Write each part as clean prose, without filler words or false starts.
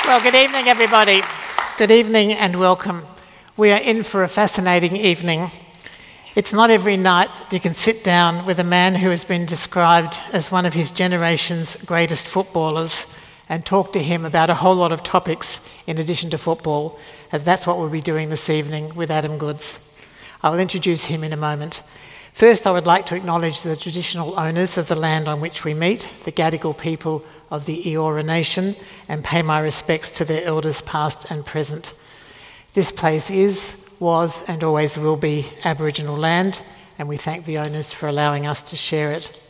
Well, good evening, everybody. Good evening and welcome. We are in for a fascinating evening. It's not every night that you can sit down with a man who has been described as one of his generation's greatest footballers and talk to him about a whole lot of topics in addition to football, and that's what we'll be doing this evening with Adam Goodes. I will introduce him in a moment. First, I would like to acknowledge the traditional owners of the land on which we meet, the Gadigal people of the Eora Nation, and pay my respects to their elders past and present. This place is, was and always will be Aboriginal land, and we thank the owners for allowing us to share it.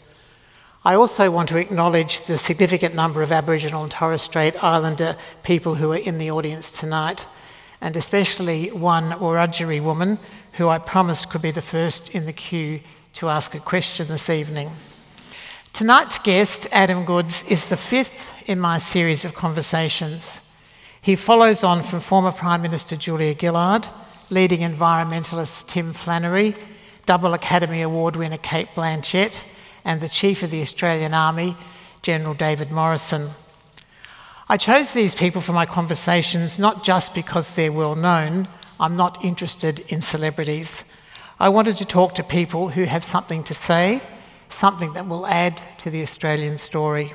I also want to acknowledge the significant number of Aboriginal and Torres Strait Islander people who are in the audience tonight, and especially one Wiradjuri woman who I promised could be the first in the queue to ask a question this evening. Tonight's guest, Adam Goodes, is the fifth in my series of conversations. He follows on from former Prime Minister Julia Gillard, leading environmentalist Tim Flannery, double Academy Award winner Kate Blanchett, and the Chief of the Australian Army, General David Morrison. I chose these people for my conversations not just because they're well known. I'm not interested in celebrities. I wanted to talk to people who have something to say, something that will add to the Australian story.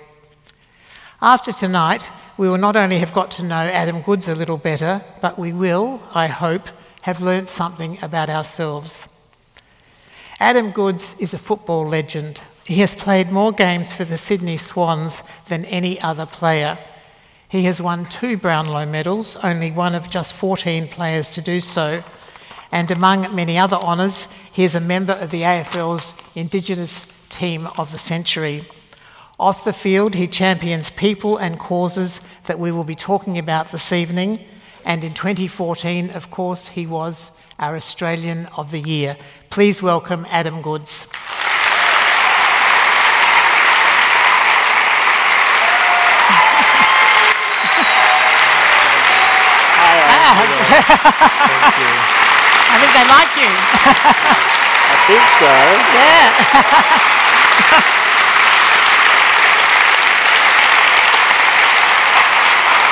After tonight, we will not only have got to know Adam Goodes a little better, but we will, I hope, have learnt something about ourselves. Adam Goodes is a football legend. He has played more games for the Sydney Swans than any other player. He has won 2 Brownlow medals, only one of just 14 players to do so. And among many other honours, he is a member of the AFL's Indigenous Team of the Century. Off the field, he champions people and causes that we will be talking about this evening. And in 2014, of course, he was our Australian of the Year. Please welcome Adam Goodes. Thank you. I think they like you. I think so. Yeah.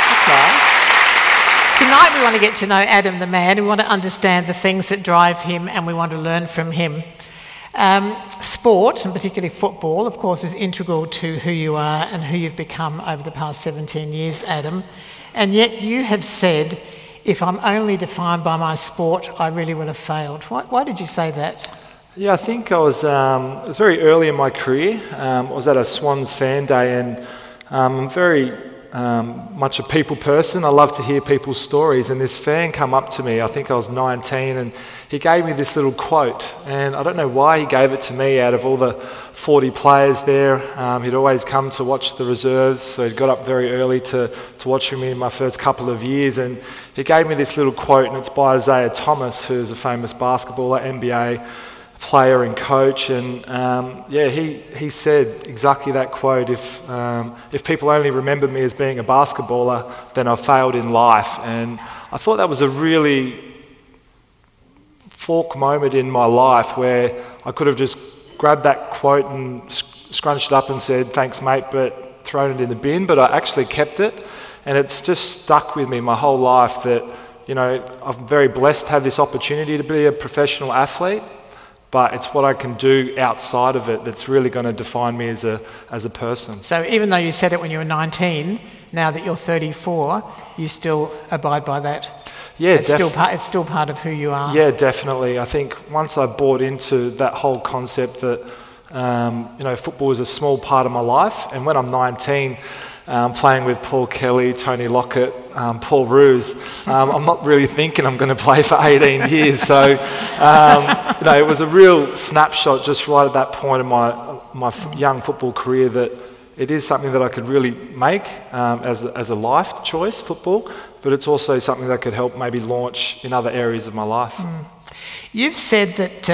That's nice. Tonight we want to get to know Adam the man. We want to understand the things that drive him and we want to learn from him. Sport, and particularly football, of course, is integral to who you are and who you've become over the past 17 years, Adam. And yet you have said, if I'm only defined by my sport, I really will have failed. Why did you say that? Yeah, I think it was very early in my career. I was at a Swans fan day, and I'm very much a people person. I love to hear people's stories, and this fan come up to me, I think I was 19, and he gave me this little quote, and I don't know why he gave it to me out of all the 40 players there. He'd always come to watch the reserves, so he got up very early to watch me in my first couple of years, and he gave me this little quote, and it's by Isaiah Thomas, who's a famous basketballer, NBA player and coach, and he said exactly that quote. If people only remember me as being a basketballer, then I've failed in life. And I thought that was a really fork moment in my life where I could have just grabbed that quote and scrunched it up and said, thanks mate, but thrown it in the bin, but I actually kept it, and it's just stuck with me my whole life that, you know, I'm very blessed to have this opportunity to be a professional athlete, but it's what I can do outside of it that's really going to define me as a person. So even though you said it when you were 19, now that you're 34, you still abide by that? Yeah, it's still part of who you are? Yeah, definitely. I think once I bought into that whole concept that, football is a small part of my life, and when I'm 19, playing with Paul Kelly, Tony Lockett, Paul Roos, I'm not really thinking I'm going to play for 18 years. So, it was a real snapshot just right at that point in my young football career that it is something that I could really make as a life choice, football, but it's also something that could help maybe launch in other areas of my life. Mm. You've said that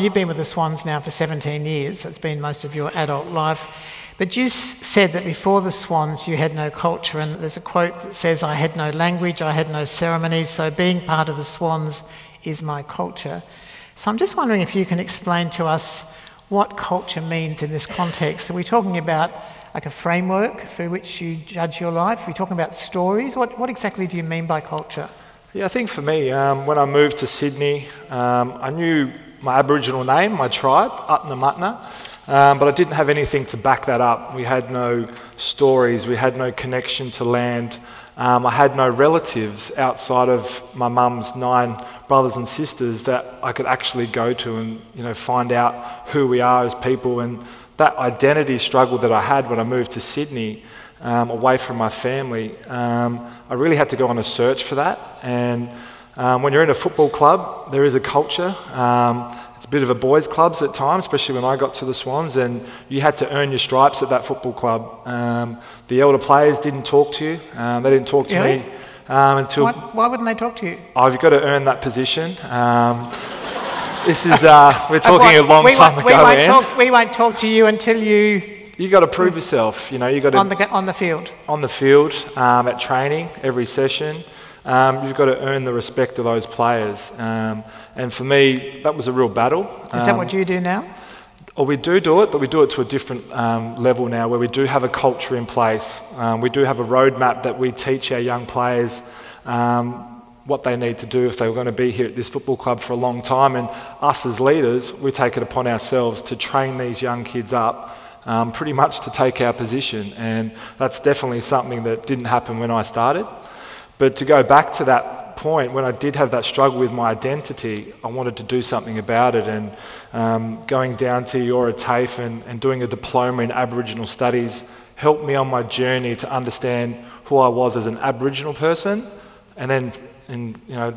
you've been with the Swans now for 17 years, so it's been most of your adult life. But you said that before the Swans you had no culture, and there's a quote that says, I had no language, I had no ceremonies, so being part of the Swans is my culture. So I'm just wondering if you can explain to us what culture means in this context. Are we talking about like a framework for which you judge your life? Are we talking about stories? What exactly do you mean by culture? Yeah, I think for me, when I moved to Sydney, I knew my Aboriginal name, my tribe, Atnamatna, but I didn't have anything to back that up. We had no stories, we had no connection to land. I had no relatives outside of my mum's 9 brothers and sisters that I could actually go to and find out who we are as people. And that identity struggle that I had when I moved to Sydney, away from my family, I really had to go on a search for that. And when you're in a football club, there is a culture. It's a bit of a boys' club at times, especially when I got to the Swans, and you had to earn your stripes at that football club. The elder players didn't talk to you. They didn't talk to me until... Why wouldn't they talk to you? Oh, you've got to earn that position. This is, we're talking a long time ago, we won't talk to you until you... You got to prove yourself, you got to... On the field? On the field, at training, every session. You've got to earn the respect of those players. And for me, that was a real battle. Is that what you do now? Well, we do it, but we do it to a different level now, where we do have a culture in place. We do have a roadmap that we teach our young players what they need to do if they're going to be here at this football club for a long time. And us as leaders, we take it upon ourselves to train these young kids up pretty much to take our position. And that's definitely something that didn't happen when I started. But to go back to that point, when I did have that struggle with my identity, I wanted to do something about it. And going down to Eora TAFE and doing a diploma in Aboriginal Studies helped me on my journey to understand who I was as an Aboriginal person. And then,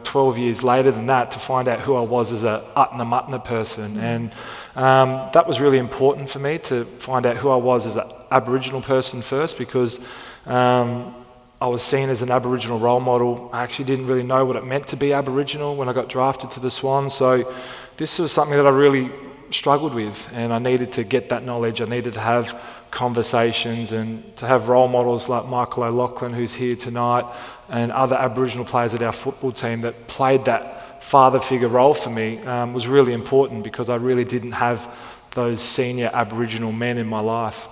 12 years later than that, to find out who I was as a Atnamatna person. And that was really important for me, to find out who I was as an Aboriginal person first, because I was seen as an Aboriginal role model. I actually didn't really know what it meant to be Aboriginal when I got drafted to the Swans. So this was something that I really struggled with, and I needed to get that knowledge. I needed to have conversations and to have role models like Michael O'Loughlin, who's here tonight, and other Aboriginal players at our football team that played that father figure role for me, was really important, because I really didn't have those senior Aboriginal men in my life.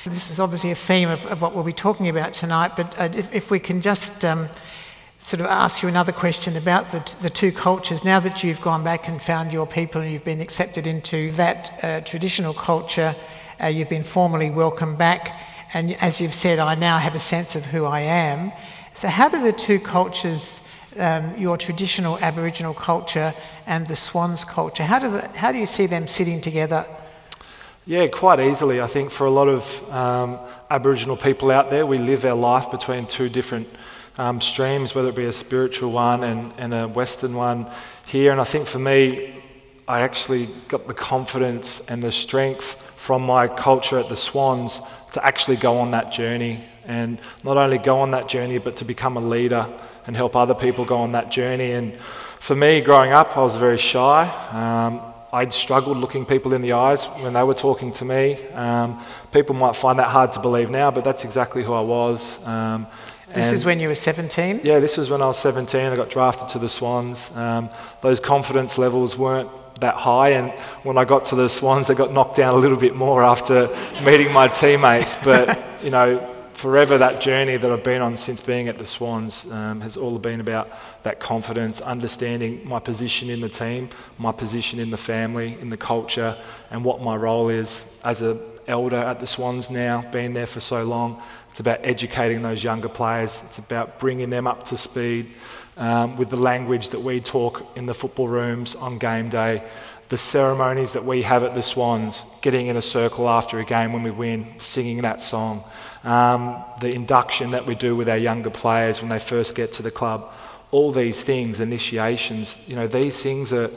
This is obviously a theme of what we'll be talking about tonight, but if we can just sort of ask you another question about the two cultures. Now that you've gone back and found your people and you've been accepted into that traditional culture, you've been formally welcomed back, and as you've said, I now have a sense of who I am. So how do the two cultures, your traditional Aboriginal culture and the Swans culture, how do you see them sitting together? Yeah, quite easily. I think for a lot of Aboriginal people out there, we live our life between two different streams, whether it be a spiritual one and a Western one here. And I think for me, I actually got the confidence and the strength from my culture at the Swans to actually go on that journey, and not only go on that journey, but to become a leader and help other people go on that journey. And for me, growing up, I was very shy. I'd struggled looking people in the eyes when they were talking to me. People might find that hard to believe now, but that's exactly who I was. This is when you were 17? Yeah, this was when I was 17. I got drafted to the Swans. Those confidence levels weren't that high, and when I got to the Swans, they got knocked down a little bit more after meeting my teammates. But, forever that journey that I've been on since being at the Swans has all been about that confidence, understanding my position in the team, my position in the family, in the culture, and what my role is as an elder at the Swans now, being there for so long. It's about educating those younger players. It's about bringing them up to speed with the language that we talk in the football rooms on game day, the ceremonies that we have at the Swans, getting in a circle after a game when we win, singing that song, the induction that we do with our younger players when they first get to the club. All these things, initiations, these things are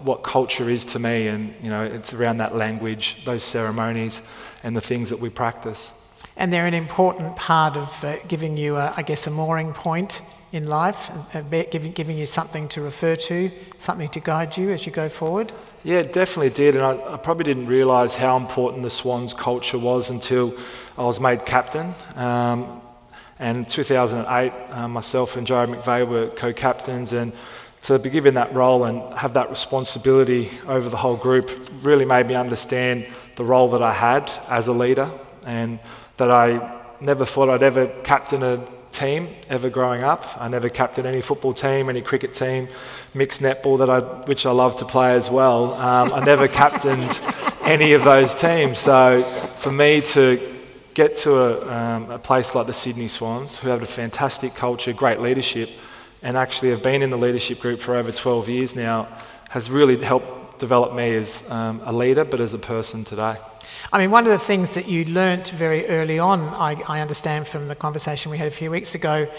what culture is to me, and it's around that language, those ceremonies, and the things that we practice. And they're an important part of giving you, a mooring point in life, giving you something to refer to, something to guide you as you go forward? Yeah, it definitely did, and I probably didn't realise how important the Swans culture was until I was made captain. And in 2008, myself and Joe McVeigh were co-captains, and to be given that role and have that responsibility over the whole group really made me understand the role that I had as a leader, and that I never thought I'd ever captain a team ever growing up. I never captained any football team, any cricket team, mixed netball which I love to play as well. I never captained any of those teams. So for me to get to a place like the Sydney Swans, who have a fantastic culture, great leadership, and actually have been in the leadership group for over 12 years now, has really helped develop me as a leader, but as a person today. I mean, one of the things that you learnt very early on, I understand from the conversation we had a few weeks ago,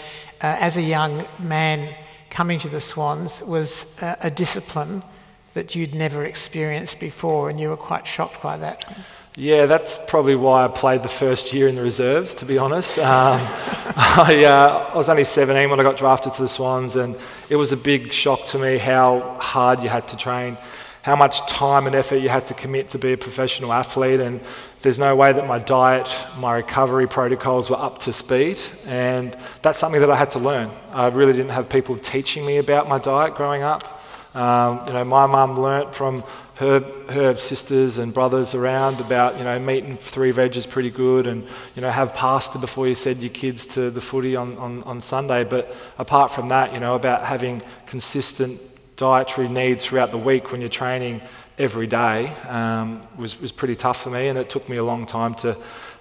as a young man coming to the Swans, was a discipline that you'd never experienced before, and you were quite shocked by that. Yeah, that's probably why I played the first year in the reserves, to be honest. I was only 17 when I got drafted to the Swans, and it was a big shock to me how hard you had to train, how much time and effort you had to commit to be a professional athlete, and there's no way that my diet, my recovery protocols were up to speed, and that's something that I had to learn. I really didn't have people teaching me about my diet growing up. My mum learnt from her sisters and brothers around about, meat and 3 veg is pretty good, and, have pasta before you send your kids to the footy on Sunday. But apart from that, about having consistent dietary needs throughout the week when you're training every day was pretty tough for me, and it took me a long time to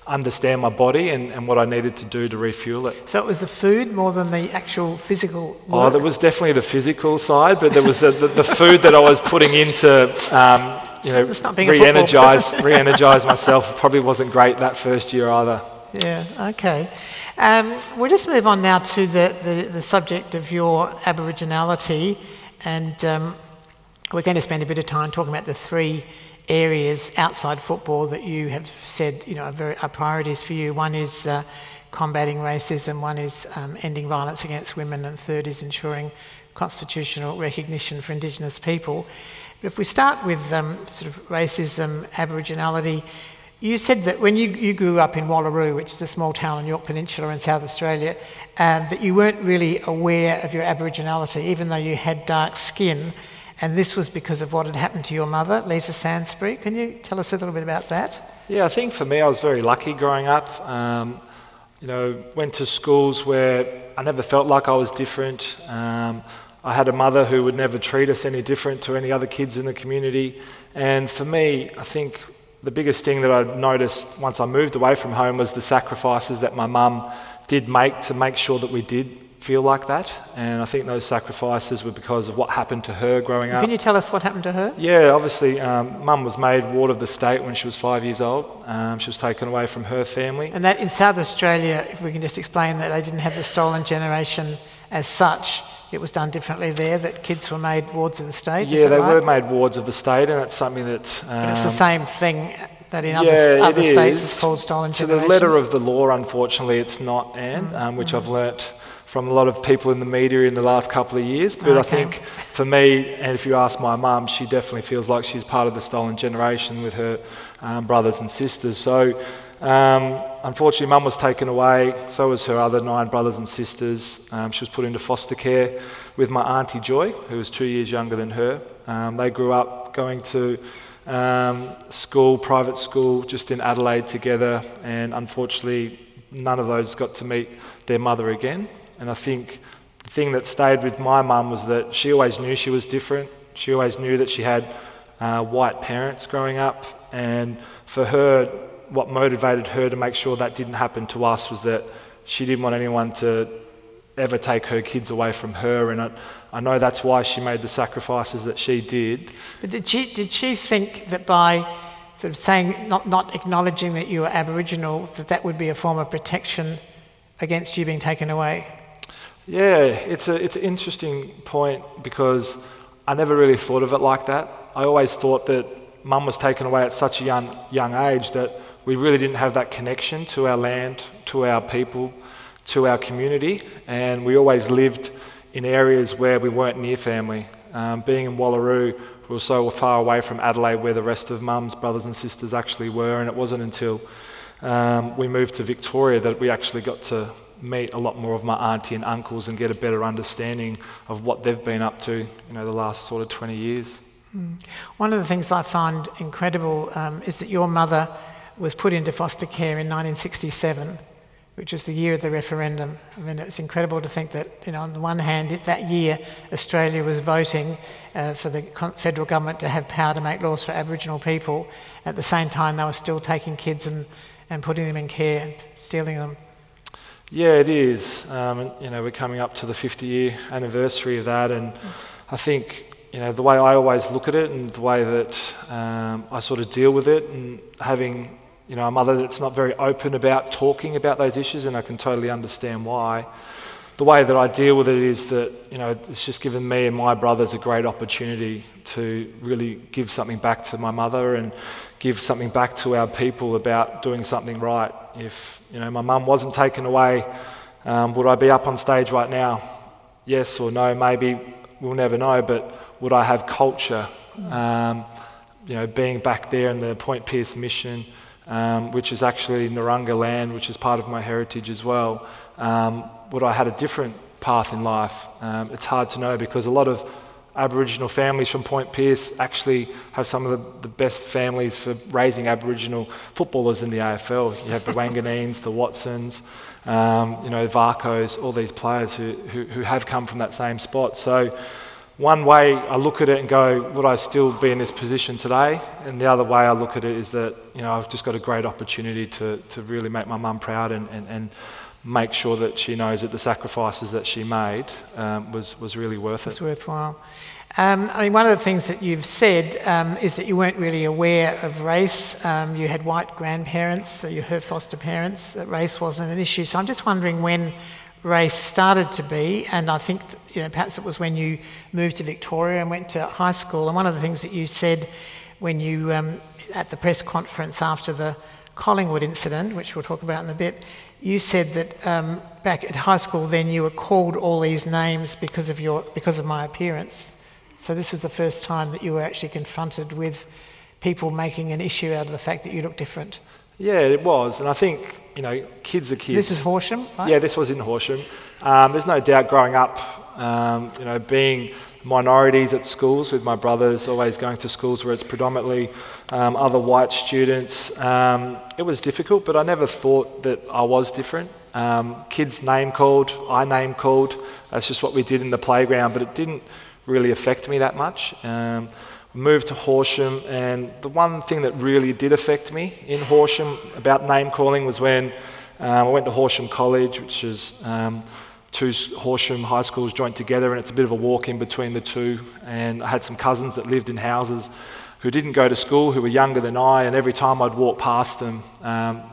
understand my body and what I needed to do to refuel it. So it was the food more than the actual physical work? Oh, there was definitely the physical side, but there was the food that I was putting in to re-energise myself. Probably wasn't great that first year either. Yeah, okay. We'll just move on now to the subject of your Aboriginality, and we're going to spend a bit of time talking about the 3 areas outside football that you have said are priorities for you. One is combating racism, one is ending violence against women, and third is ensuring constitutional recognition for Indigenous people. But if we start with sort of racism, Aboriginality, you said that when you grew up in Wallaroo, which is a small town on York Peninsula in South Australia, that you weren't really aware of your Aboriginality, even though you had dark skin. And this was because of what had happened to your mother, Lisa Sansbury. Can you tell us a little bit about that? Yeah, I think for me, I was very lucky growing up. Went to schools where I never felt like I was different. I had a mother who would never treat us any different to any other kids in the community. And for me, I think the biggest thing that I noticed once I moved away from home was the sacrifices that my mum did make to make sure that we did feel like that, and I think those sacrifices were because of what happened to her growing up. Can you tell us what happened to her? Yeah, obviously, Mum was made ward of the state when she was 5 years old. She was taken away from her family. And that in South Australia, if we can just explain that they didn't have the stolen generation as such, it was done differently there, that kids were made wards of the state? Yeah, they were made wards of the state, and that's something that... but it's the same thing that in other states is called stolen generation? To the letter of the law, unfortunately, it's not, Anne, which I've learnt from a lot of people in the media in the last couple of years. But I think for me, and if you ask my mum, she definitely feels like she's part of the stolen generation with her brothers and sisters. So unfortunately, Mum was taken away, so was her other 9 brothers and sisters. She was put into foster care with my Auntie Joy, who was 2 years younger than her. They grew up going to school, private school, just in Adelaide together, and unfortunately, none of those got to meet their mother again. And I think the thing that stayed with my mum was that she always knew she was different. She always knew that she had white parents growing up. And for her, what motivated her to make sure that didn't happen to us was that she didn't want anyone to ever take her kids away from her. And I know that's why she made the sacrifices that she did. But did she think that by sort of saying, not acknowledging that you were Aboriginal, that would be a form of protection against you being taken away? Yeah, it's an interesting point because I never really thought of it like that. I always thought that Mum was taken away at such a young age that we really didn't have that connection to our land, to our people, to our community, and we always lived in areas where we weren't near family. Being in Wallaroo, we were so far away from Adelaide where the rest of Mum's brothers and sisters actually were, and it wasn't until we moved to Victoria that we actually got to meet a lot more of my auntie and uncles and get a better understanding of what they've been up to, the last sort of 20 years. One of the things I find incredible is that your mother was put into foster care in 1967, which was the year of the referendum. I mean, it's incredible to think that, on the one hand, that year Australia was voting for the federal government to have power to make laws for Aboriginal people. At the same time, they were still taking kids and putting them in care and stealing them. Yeah, it is. We're coming up to the 50-year anniversary of that, and I think, the way I always look at it and the way that I sort of deal with it, and having, a mother that's not very open about talking about those issues, and I can totally understand why. The way that I deal with it is that, it's just given me and my brothers a great opportunity to really give something back to my mother and give something back to our people about doing something right. If, my mum wasn't taken away, would I be up on stage right now? Yes or no, maybe, we'll never know, but would I have culture? Being back there in the Point Pearce mission, which is actually Narungga land, which is part of my heritage as well. Would I had a different path in life? It's hard to know, because a lot of Aboriginal families from Point Pearce actually have some of the best families for raising Aboriginal footballers in the AFL. You have the Wanganines, the Watsons, Varcos, all these players who have come from that same spot. So one way I look at it and go, would I still be in this position today? And the other way I look at it is that, I've just got a great opportunity to really make my mum proud and make sure that she knows that the sacrifices that she made was really worth it. It's worthwhile. One of the things that you've said is that you weren't really aware of race. You had white grandparents, so you heard foster parents, that race wasn't an issue. So I'm just wondering when race started to be, and I think perhaps it was when you moved to Victoria and went to high school. And one of the things that you said when you at the press conference after the Collingwood incident, which we'll talk about in a bit, you said that back at high school then you were called all these names because of my appearance. So this was the first time that you were actually confronted with people making an issue out of the fact that you look different. Yeah, it was, and I think, kids are kids. This is Horsham, right? Yeah, this was in Horsham. There's no doubt growing up, being minorities at schools with my brothers, always going to schools where it's predominantly other white students. It was difficult, but I never thought that I was different. Kids name called, I name called. That's just what we did in the playground, but it didn't really affect me that much. Moved to Horsham, and the one thing that really did affect me in Horsham about name calling was when I went to Horsham College, which is two Horsham high schools joined together, and it's a bit of a walk in between the two. And I had some cousins that lived in houses who didn't go to school, who were younger than I, and every time I'd walk past them,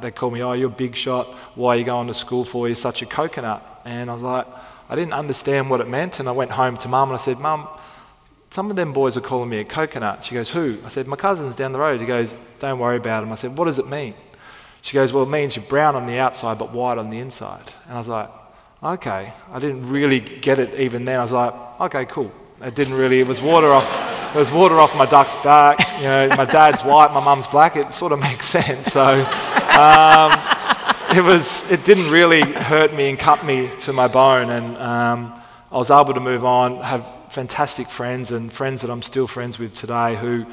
they'd call me, "Oh, you're big shot, why are you going to school for? You're such a coconut." And I was like, I didn't understand what it meant, and I went home to Mum and I said, "Mum, some of them boys are calling me a coconut." She goes, "Who?" I said, "My cousins down the road." He goes, "Don't worry about them." I said, "What does it mean?" She goes, "Well, it means you're brown on the outside but white on the inside." And I was like, okay. I didn't really get it even then. I was like, okay, cool. It was water off my duck's back. My dad's white, my mum's black. It sort of makes sense. So it didn't really hurt me and cut me to my bone. And I was able to move on, have fantastic friends and friends that I'm still friends with today who,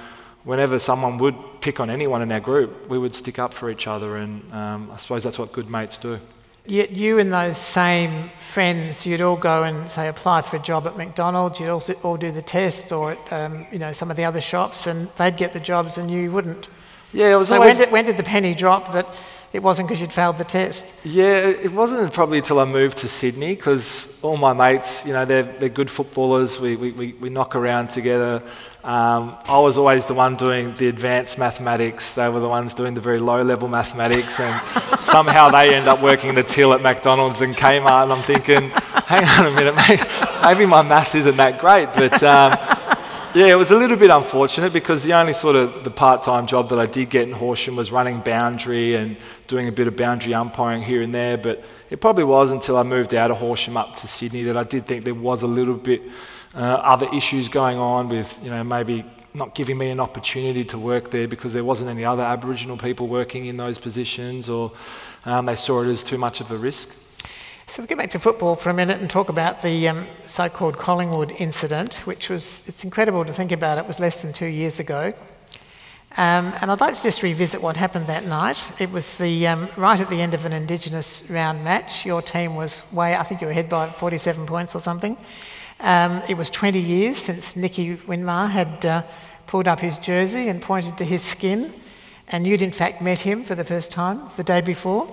whenever someone would pick on anyone in our group, we would stick up for each other, and I suppose that's what good mates do. Yet you and those same friends, you'd all go and, say, apply for a job at McDonald's, you'd also all do the test, or at some of the other shops, and they'd get the jobs and you wouldn't. Yeah, it was so always... when did the penny drop that it wasn't because you'd failed the test? Yeah, it wasn't probably until I moved to Sydney, because all my mates, they're good footballers. We knock around together. I was always the one doing the advanced mathematics. They were the ones doing the very low-level mathematics, and somehow they end up working the till at McDonald's and Kmart. And I'm thinking, hang on a minute, maybe my maths isn't that great, but. Yeah, it was a little bit unfortunate, because the only sort of the part-time job that I did get in Horsham was running boundary and doing a bit of boundary umpiring here and there, but it probably was until I moved out of Horsham up to Sydney that I did think there was a little bit other issues going on with, maybe not giving me an opportunity to work there because there wasn't any other Aboriginal people working in those positions, or they saw it as too much of a risk. So we'll get back to football for a minute and talk about the so-called Collingwood incident, which was, it's incredible to think about, it was less than 2 years ago. And I'd like to just revisit what happened that night. It was the right at the end of an Indigenous round match. Your team was I think you were ahead by 47 points or something. It was 20 years since Nicky Winmar had pulled up his jersey and pointed to his skin, and you'd in fact met him for the first time the day before.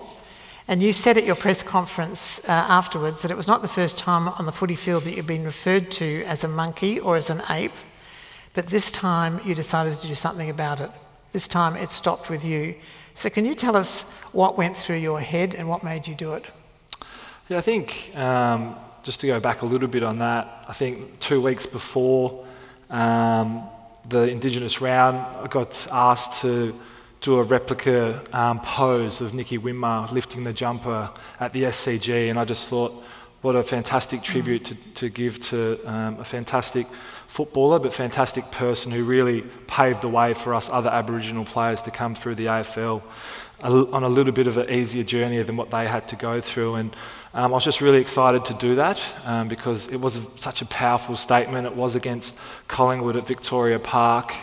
And you said at your press conference afterwards that it was not the first time on the footy field that you'd been referred to as a monkey or as an ape, but this time you decided to do something about it. This time it stopped with you. So can you tell us what went through your head and what made you do it? Yeah, I think, just to go back a little bit on that, I think 2 weeks before the Indigenous round, I got asked to do a replica pose of Nicky Winmar lifting the jumper at the SCG, and I just thought, what a fantastic tribute to give to a fantastic footballer, but fantastic person who really paved the way for us other Aboriginal players to come through the AFL on a little bit of an easier journey than what they had to go through. And I was just really excited to do that because it was such a powerful statement. It was against Collingwood at Victoria Park.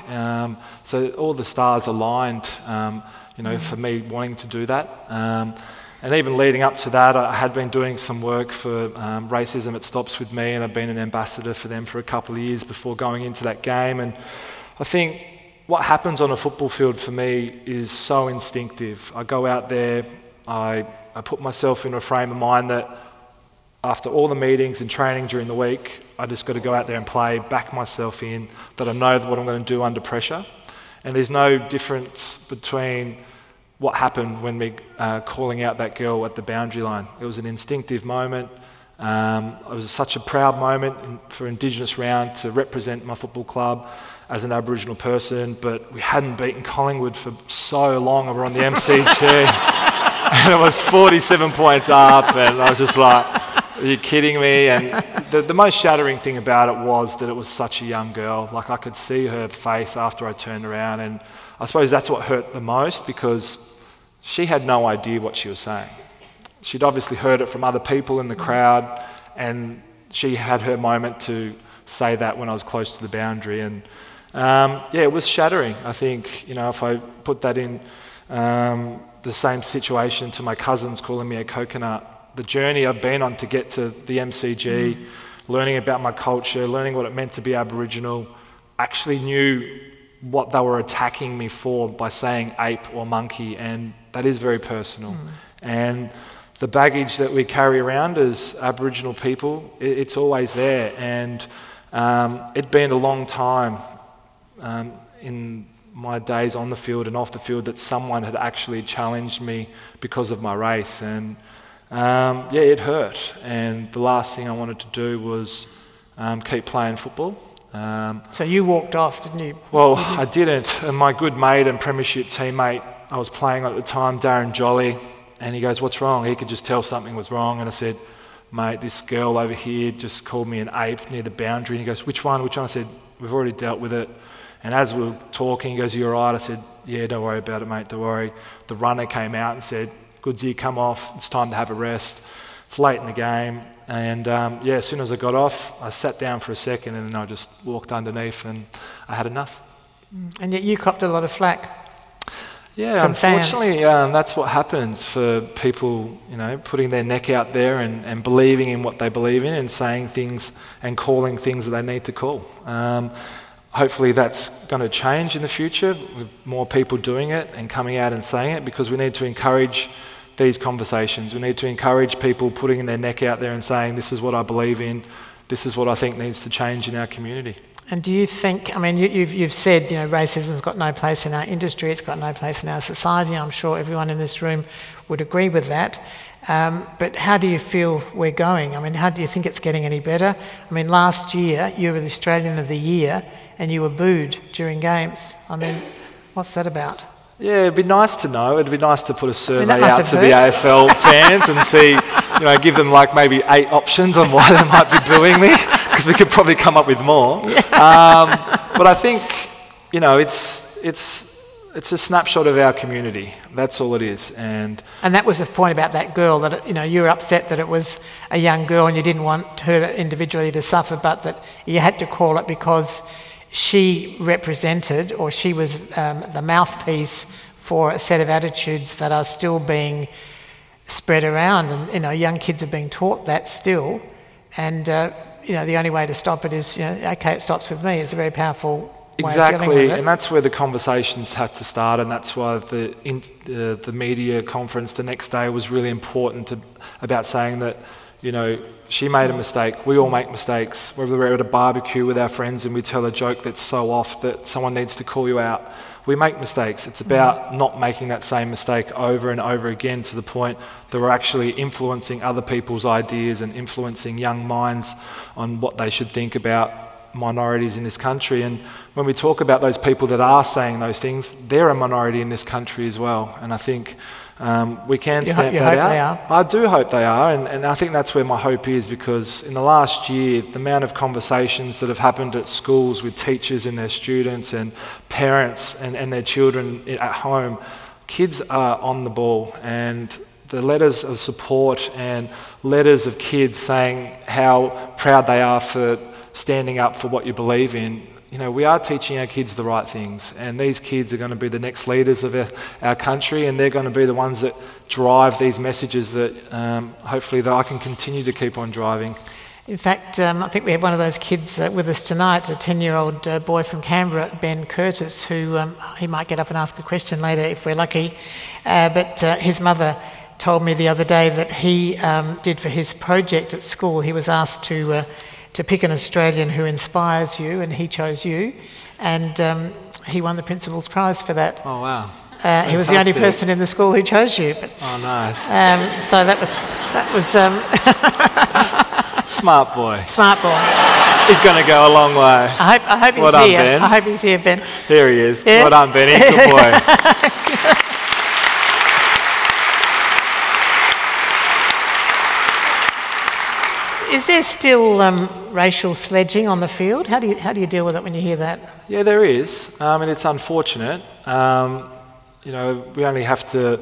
So all the stars aligned, for me wanting to do that. And even leading up to that, I had been doing some work for Racism It Stops With Me, and I've been an ambassador for them for a couple of years before going into that game. And I think what happens on a football field for me is so instinctive. I go out there, I put myself in a frame of mind that after all the meetings and training during the week, I just got to go out there and play, back myself in, that I know what I'm going to do under pressure. And there's no difference between what happened when me calling out that girl at the boundary line. It was an instinctive moment. It was such a proud moment for Indigenous round to represent my football club as an Aboriginal person, but we hadn't beaten Collingwood for so long. We were on the MCG and it was 47 points up, and I was just like, are you kidding me? And the most shattering thing about it was that it was such a young girl. Like, I could see her face after I turned around, and I suppose that's what hurt the most, because she had no idea what she was saying. She'd obviously heard it from other people in the crowd, and she had her moment to say that when I was close to the boundary. And it was shattering. I think, if I put that in the same situation to my cousins calling me a coconut, the journey I've been on to get to the MCG, learning about my culture, learning what it meant to be Aboriginal, actually knew what they were attacking me for by saying ape or monkey, and that is very personal. And the baggage that we carry around as Aboriginal people, it's always there. And it'd been a long time in my days on the field and off the field that someone had actually challenged me because of my race. And it hurt. And the last thing I wanted to do was keep playing football. So you walked off, didn't you? Well, I didn't. And my good mate and premiership teammate I was playing at the time, Darren Jolly, and he goes, "What's wrong?" He could just tell something was wrong. And I said, "Mate, this girl over here just called me an ape near the boundary." And he goes, which one? I said, "We've already dealt with it." And as we were talking, he goes, "You all right?" I said, "Yeah, don't worry about it, mate, don't worry." The runner came out and said, "Goodsy, come off. It's time to have a rest. It's late in the game." And as soon as I got off, I sat down for a second and then I just walked underneath and I had enough. And yet you copped a lot of flack. Yeah, unfortunately, that's what happens for people, putting their neck out there and believing in what they believe in and saying things and calling things that they need to call. Hopefully that's going to change in the future with more people doing it and coming out and saying it, because we need to encourage these conversations. We need to encourage people putting their neck out there and saying, this is what I believe in, this is what I think needs to change in our community. And do you think, you've said, racism's got no place in our industry, it's got no place in our society. I'm sure everyone in this room would agree with that. But how do you feel we're going? How do you think it's getting any better? Last year you were the Australian of the Year and you were booed during games. What's that about? Yeah, it'd be nice to know. It'd be nice to put a survey out to the AFL fans and see, give them maybe 8 options on why they might be booing me, because we could probably come up with more. But I think, it's it's a snapshot of our community. That's all it is. And that was the point about that girl, that you were upset that it was a young girl and you didn't want her individually to suffer, but that you had to call it because she represented, or she was the mouthpiece for a set of attitudes that are still being spread around, and young kids are being taught that still, and the only way to stop it is okay, it stops with me. It's a very powerful. Exactly, and that's where the conversations had to start, and that's why the media conference the next day was really important about saying that, she made a mistake. We all make mistakes. Whether we're at a barbecue with our friends and we tell a joke that's so off that someone needs to call you out, we make mistakes. It's about not making that same mistake over and over again to the point that we're actually influencing other people's ideas and influencing young minds on what they should think about minorities in this country. And when we talk about those people that are saying those things, they're a minority in this country as well. And I think we can stamp that out. They are. I do hope they are, and I think that's where my hope is, because in the last year, the amount of conversations that have happened at schools with teachers and their students and parents and their children at home, kids are on the ball, and the letters of support and letters of kids saying how proud they are for standing up for what you believe in. We are teaching our kids the right things, and these kids are going to be the next leaders of our country, and they're going to be the ones that drive these messages that hopefully that I can continue to keep on driving. In fact, I think we have one of those kids with us tonight, a 10-year-old boy from Canberra, Ben Curtis, who he might get up and ask a question later if we're lucky, but his mother told me the other day that he did for his project at school, he was asked to pick an Australian who inspires you, and he chose you, and he won the Principal's Prize for that. Oh, wow. He was the only person in the school who chose you. But, oh, nice. So that was smart boy. Smart boy. He's going to go a long way. I hope he's well here. Done, Ben. I hope he's here, Ben. Here he is. Yeah? Well done, Benny. Good boy. Is there still racial sledging on the field? How do you deal with it when you hear that? Yeah, there is, and it's unfortunate. We only have to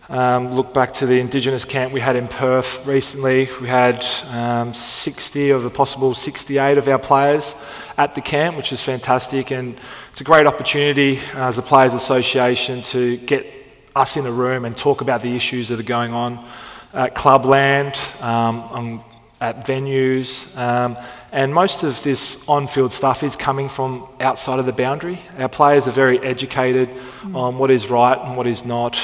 look back to the Indigenous camp we had in Perth recently. We had 60 of the possible 68 of our players at the camp, which is fantastic, and it's a great opportunity as a Players Association to get us in a room and talk about the issues that are going on at clubland, at venues, and most of this on-field stuff is coming from outside of the boundary. Our players are very educated on what is right and what is not.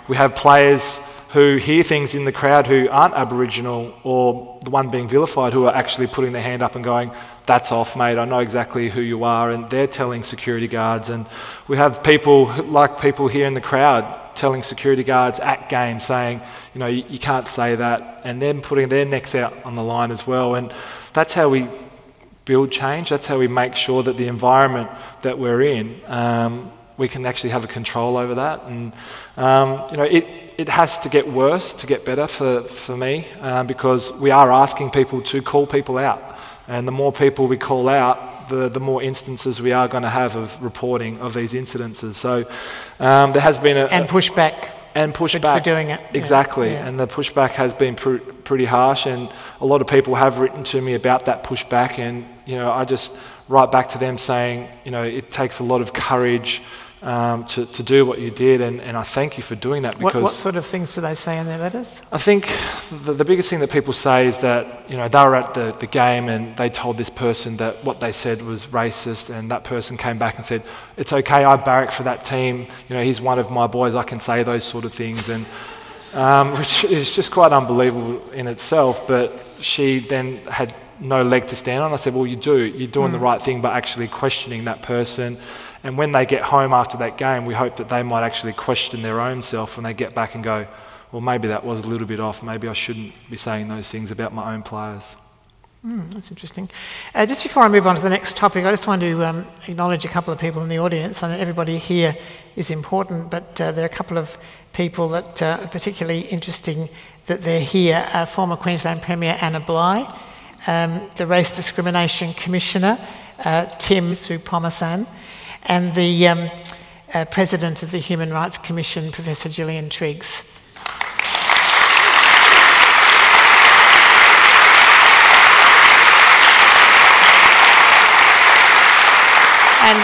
We have players who hear things in the crowd who aren't Aboriginal, or the one being vilified, who are actually putting their hand up and going, "That's off, mate, I know exactly who you are," and they're telling security guards. And we have people here in the crowd telling security guards at games, saying, you can't say that, and then putting their necks out on the line as well. And that's how we build change. That's how we make sure that the environment that we're in, we can actually have a control over that. And it has to get worse to get better for me, because we are asking people to call people out. And the more people we call out, the more instances we are going to have of reporting of these incidences. So there has been and pushback. And pushback. For doing it. Exactly. Yeah. And the pushback has been pretty harsh, and a lot of people have written to me about that pushback, and I just write back to them saying, it takes a lot of courage to do what you did, and I thank you for doing that. Because what sort of things do they say in their letters? I think the biggest thing that people say is that they were at the game and they told this person that what they said was racist, and that person came back and said, "It's okay, I barrack for that team, he's one of my boys, I can say those sort of things," and which is just quite unbelievable in itself. But she then had no leg to stand on. I said, well, you're doing the right thing by actually questioning that person. And when they get home after that game, we hope that they might actually question their own self when they get back and go, well, maybe that was a little bit off. Maybe I shouldn't be saying those things about my own players. That's interesting. Just before I move on to the next topic, I just want to acknowledge a couple of people in the audience. I know everybody here is important, but there are a couple of people that are particularly interesting that they're here. Former Queensland Premier Anna Bligh, the Race Discrimination Commissioner, Tim Supomasan, and the President of the Human Rights Commission, Professor Gillian Triggs. And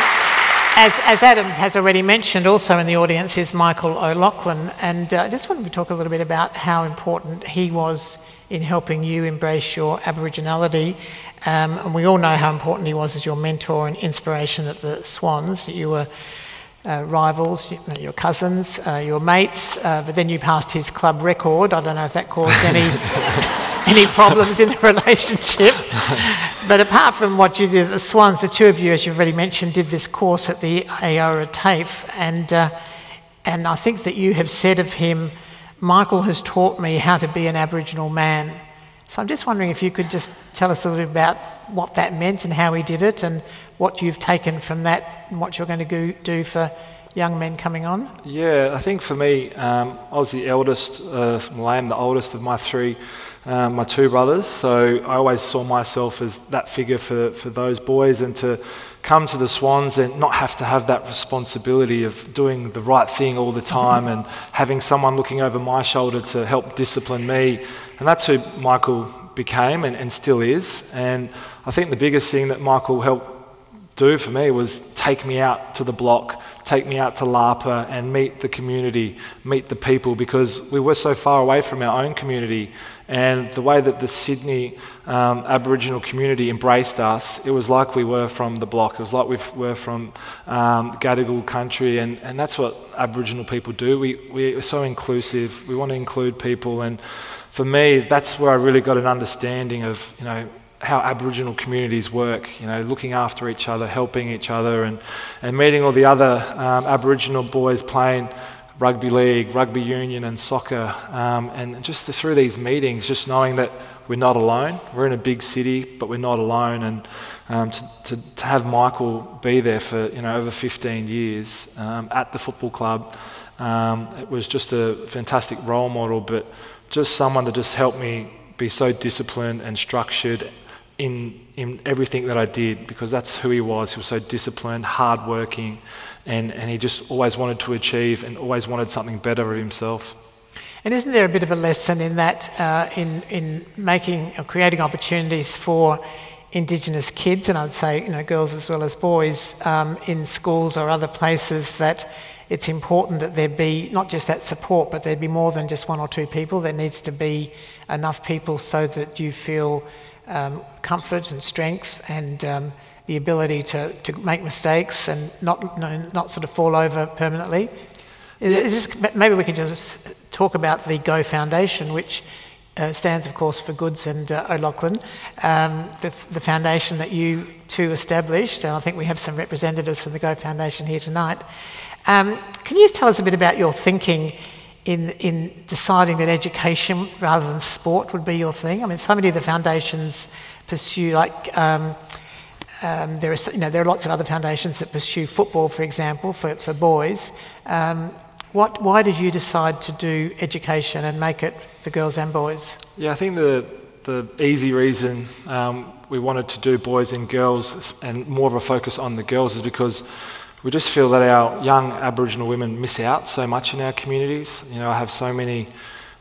as Adam has already mentioned, also in the audience is Michael O'Loughlin, and I just wanted to talk a little bit about how important he was in helping you embrace your Aboriginality. And we all know how important he was as your mentor and inspiration at the Swans. You were rivals, your cousins, your mates, but then you passed his club record. I don't know if that caused any problems in the relationship. But apart from what you did at the Swans, the two of you, as you've already mentioned, did this course at the Aora TAFE, and I think that you have said of him, Michael has taught me how to be an Aboriginal man. So I'm just wondering if you could just tell us a little bit about what that meant and how he did it, and what you've taken from that and what you're going to do for young men coming on. Yeah, I think for me, I was the eldest, well, I am the oldest of my two brothers, so I always saw myself as that figure for those boys, and to come to the Swans and not have to have that responsibility of doing the right thing all the time and having someone looking over my shoulder to help discipline me. And that's who Michael became and still is. And I think the biggest thing that Michael helped do for me was take me out to the block, take me out to Lapa and meet the community, meet the people, because we were so far away from our own community. And the way that the Sydney Aboriginal community embraced us, it was like we were from the block. It was like we were from Gadigal country, and that's what Aboriginal people do. We're so inclusive. We want to include people, and for me, that's where I really got an understanding of, how Aboriginal communities work, looking after each other, helping each other, and meeting all the other Aboriginal boys playing rugby league, rugby union and soccer, and just through these meetings, just knowing that we're not alone. We're in a big city, but we're not alone, and to have Michael be there for over 15 years at the football club, it was just a fantastic role model, but just someone to just help me be so disciplined and structured in everything that I did, because that's who he was. He was so disciplined, hardworking, and he just always wanted to achieve and always wanted something better of himself. And isn't there a bit of a lesson in that, in making or creating opportunities for Indigenous kids, and I'd say girls as well as boys, in schools or other places, that it's important that there be not just that support, but there'd be more than just one or two people. There needs to be enough people so that you feel comfort and strength and the ability to make mistakes and not sort of fall over permanently. Maybe we can just talk about the Go Foundation, which stands, of course, for Goods and O'Loughlin, the foundation that you two established, and I think we have some representatives from the Go Foundation here tonight. Can you just tell us a bit about your thinking in deciding that education rather than sport would be your thing? I mean, so many of the foundations pursue, like there are lots of other foundations that pursue football, for example, for boys. Why did you decide to do education and make it for girls and boys? Yeah, I think the easy reason we wanted to do boys and girls and more of a focus on the girls is because we just feel that our young Aboriginal women miss out so much in our communities. I have so many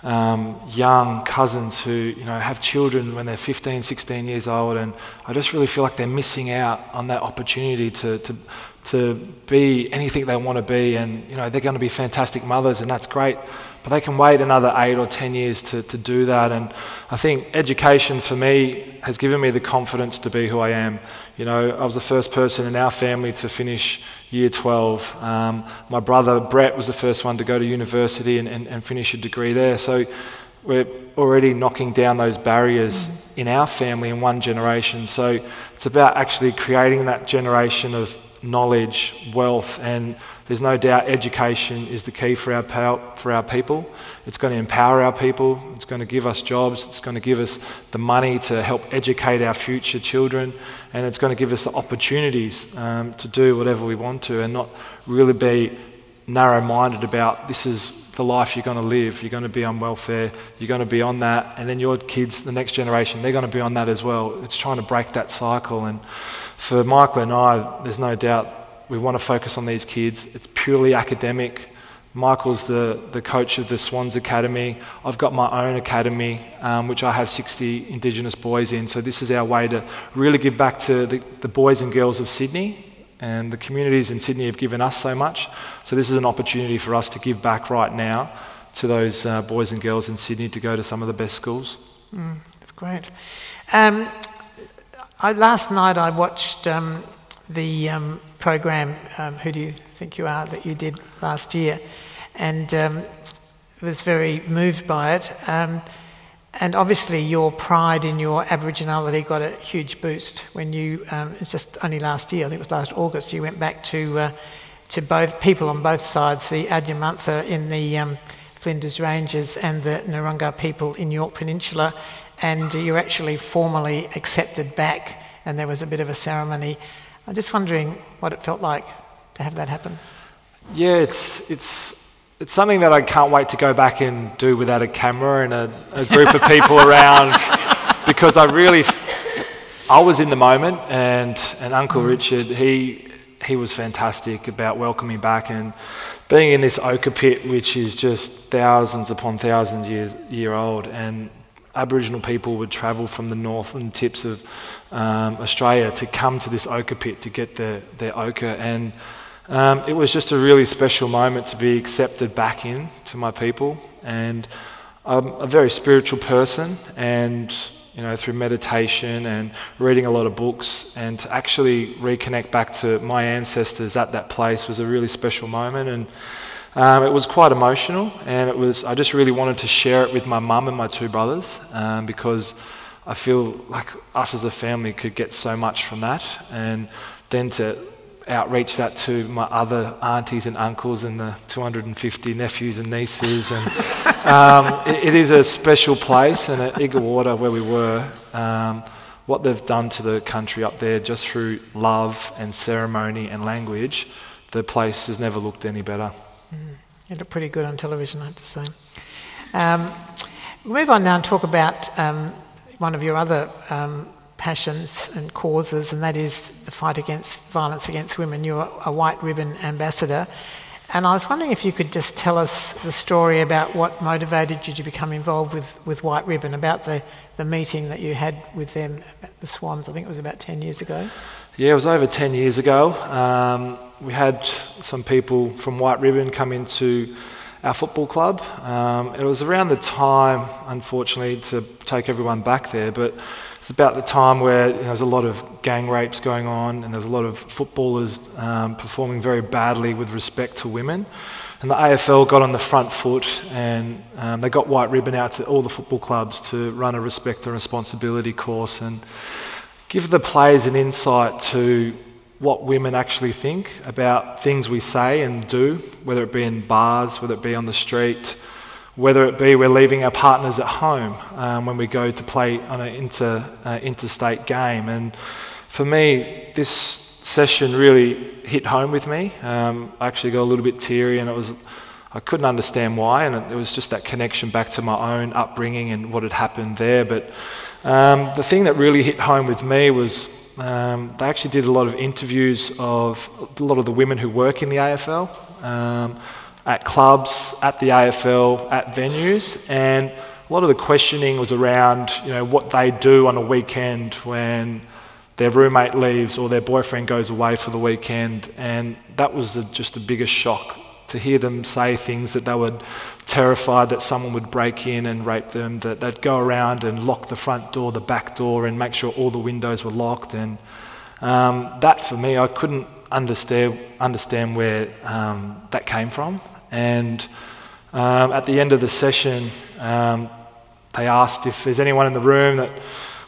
young cousins who have children when they're 15, 16 years old, and I just really feel like they're missing out on that opportunity to be anything they want to be, and they're going to be fantastic mothers, and that's great, but they can wait another 8 or 10 years to do that. And I think education for me has given me the confidence to be who I am. I was the first person in our family to finish year 12. My brother Brett was the first one to go to university and finish a degree there. So we're already knocking down those barriers in our family in one generation. So it's about actually creating that generation of knowledge, wealth, and there's no doubt education is the key for our people. It's going to empower our people, it's going to give us jobs, it's going to give us the money to help educate our future children, and it's going to give us the opportunities to do whatever we want to, and not really be narrow-minded about this is the life you're going to live. You're going to be on welfare, you're going to be on that, and then your kids, the next generation, they're going to be on that as well. It's trying to break that cycle, and for Michael and I, there's no doubt we want to focus on these kids. It's purely academic. Michael's the coach of the Swans Academy. I've got my own academy, which I have 60 Indigenous boys in. So this is our way to really give back to the boys and girls of Sydney. And the communities in Sydney have given us so much. So this is an opportunity for us to give back right now to those boys and girls in Sydney to go to some of the best schools. That's great. Last night I watched the program, Who Do You Think You Are, that you did last year, and was very moved by it. And obviously your pride in your Aboriginality got a huge boost when you, it's just only last year, I think it was last August, you went back to both people on both sides, the Adnyamatha in the Flinders Ranges and the Narungga people in York Peninsula, and you were actually formally accepted back, and there was a bit of a ceremony. I'm just wondering what it felt like to have that happen. Yeah, it's something that I can't wait to go back and do without a camera and a group of people around, because I was in the moment, and Uncle Richard, he was fantastic about welcoming back and being in this ochre pit, which is just thousands upon thousands year old, and Aboriginal people would travel from the northern tips of Australia to come to this ochre pit to get their ochre, and it was just a really special moment to be accepted back in to my people. And I'm a very spiritual person, and through meditation and reading a lot of books, and to actually reconnect back to my ancestors at that place was a really special moment. And it was quite emotional, and I just really wanted to share it with my mum and my two brothers, because I feel like us as a family could get so much from that, and then to outreach that to my other aunties and uncles and the 250 nephews and nieces. And it is a special place, and at Iggawarra, where we were, what they've done to the country up there just through love and ceremony and language, the place has never looked any better. You look pretty good on television, I have to say. We'll move on now and talk about one of your other passions and causes, and that is the fight against violence against women. You're a White Ribbon ambassador, and I was wondering if you could just tell us the story about what motivated you to become involved with White Ribbon, about the meeting that you had with them at the Swans. I think it was about 10 years ago. Yeah, it was over 10 years ago. We had some people from White Ribbon come into our football club. It was around the time, unfortunately, to take everyone back there, but it's about the time where there was a lot of gang rapes going on, and there was a lot of footballers performing very badly with respect to women. And the AFL got on the front foot, and they got White Ribbon out to all the football clubs to run a respect and responsibility course and give the players an insight to what women actually think about things we say and do, whether it be in bars, whether it be on the street, whether it be we're leaving our partners at home when we go to play on an interstate game. And for me, this session really hit home with me. I actually got a little bit teary, and I couldn't understand why, and it was just that connection back to my own upbringing and what had happened there. But the thing that really hit home with me was they actually did a lot of interviews of a lot of the women who work in the AFL, at clubs, at the AFL, at venues, and a lot of the questioning was around what they do on a weekend when their roommate leaves or their boyfriend goes away for the weekend. And that was just the biggest shock, to hear them say things that they were terrified that someone would break in and rape them, that they'd go around and lock the front door, the back door, and make sure all the windows were locked. And that, for me, I couldn't understand where that came from. And at the end of the session, they asked if there's anyone in the room that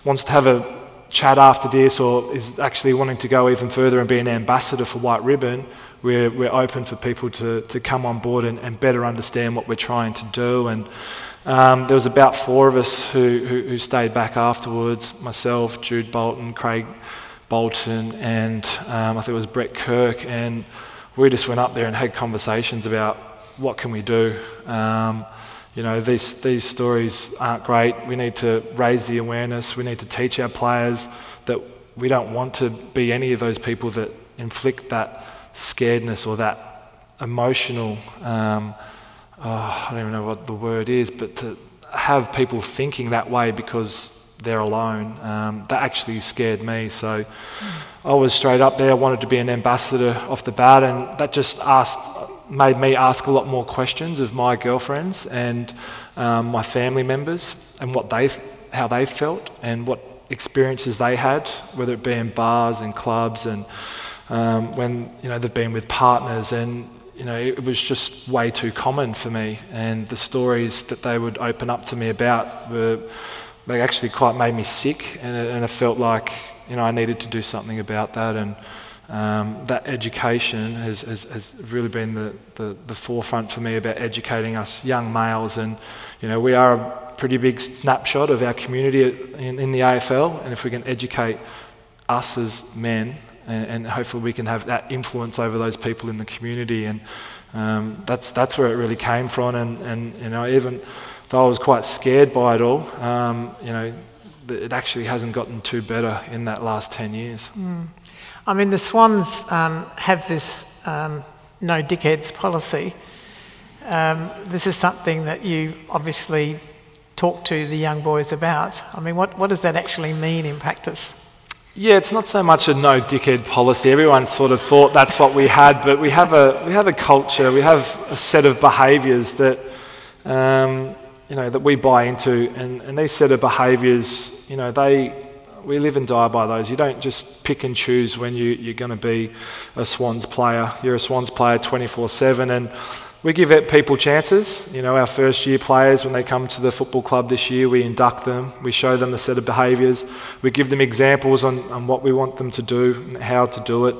wants to have a chat after this, or is actually wanting to go even further and be an ambassador for White Ribbon. We're open for people to come on board and better understand what we're trying to do. And there was about 4 of us who stayed back afterwards, myself, Jude Bolton, Craig Bolton, and I think it was Brett Kirk, and we just went up there and had conversations about what can we do. These stories aren't great. We need to raise the awareness. We need to teach our players that we don't want to be any of those people that inflict that scaredness or that emotional, I don't even know what the word is, but to have people thinking that way because they're alone, that actually scared me. So I was straight up there, I wanted to be an ambassador off the bat, and that just made me ask a lot more questions of my girlfriends and my family members, and how they felt and what experiences they had, whether it be in bars and clubs, and when they've been with partners, and it was just way too common for me. And the stories that they would open up to me about they actually quite made me sick, and I felt like I needed to do something about that. And that education has really been the forefront for me about educating us young males. And we are a pretty big snapshot of our community in the AFL, and if we can educate us as men, and hopefully we can have that influence over those people in the community. And that's where it really came from. And even though I was quite scared by it all, it actually hasn't gotten too better in that last 10 years. I mean, the Swans have this no dickheads policy. This is something that you obviously talk to the young boys about. I mean, what does that actually mean in practice? Yeah, it's not so much a no dickhead policy. Everyone sort of thought that's what we had, but we have a culture, we have a set of behaviours that that we buy into, and these set of behaviours, we live and die by those. You don't just pick and choose when you're going to be a Swans player. You're a Swans player 24/7, and we give people chances. Our first year players, when they come to the football club this year, we induct them, we show them the set of behaviours, we give them examples on what we want them to do and how to do it,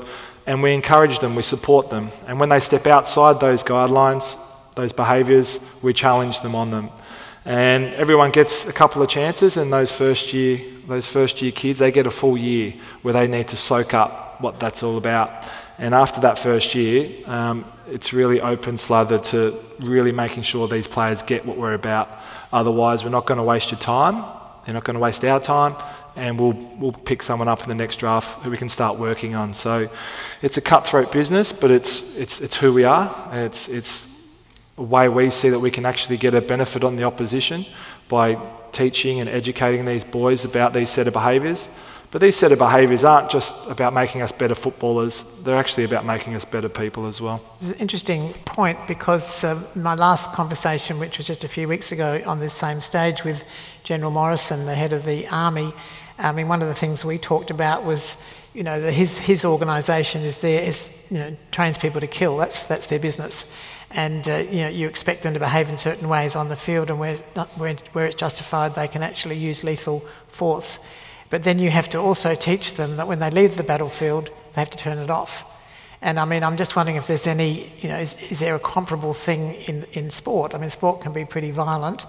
and we encourage them, we support them. And when they step outside those guidelines, those behaviours, we challenge them on them. And everyone gets a couple of chances, and those first year kids, they get a full year where they need to soak up what that's all about. And after that first year, it's really open slather to really making sure these players get what we're about. Otherwise, we're not going to waste your time, you're not going to waste our time, and we'll pick someone up in the next draft who we can start working on. So it's a cutthroat business, but it's who we are. It's a way we see that we can actually get a benefit on the opposition by teaching and educating these boys about these set of behaviours. But these set of behaviours aren't just about making us better footballers, they're actually about making us better people as well. It's an interesting point, because my last conversation, which was just a few weeks ago on this same stage with General Morrison, the head of the Army, I mean, one of the things we talked about was, that his organisation trains people to kill. That's their business. And you expect them to behave in certain ways on the field, and where it's justified, they can actually use lethal force. But then you have to also teach them that when they leave the battlefield, they have to turn it off. And I mean, I'm just wondering if there's any, is there a comparable thing in sport? I mean, sport can be pretty violent.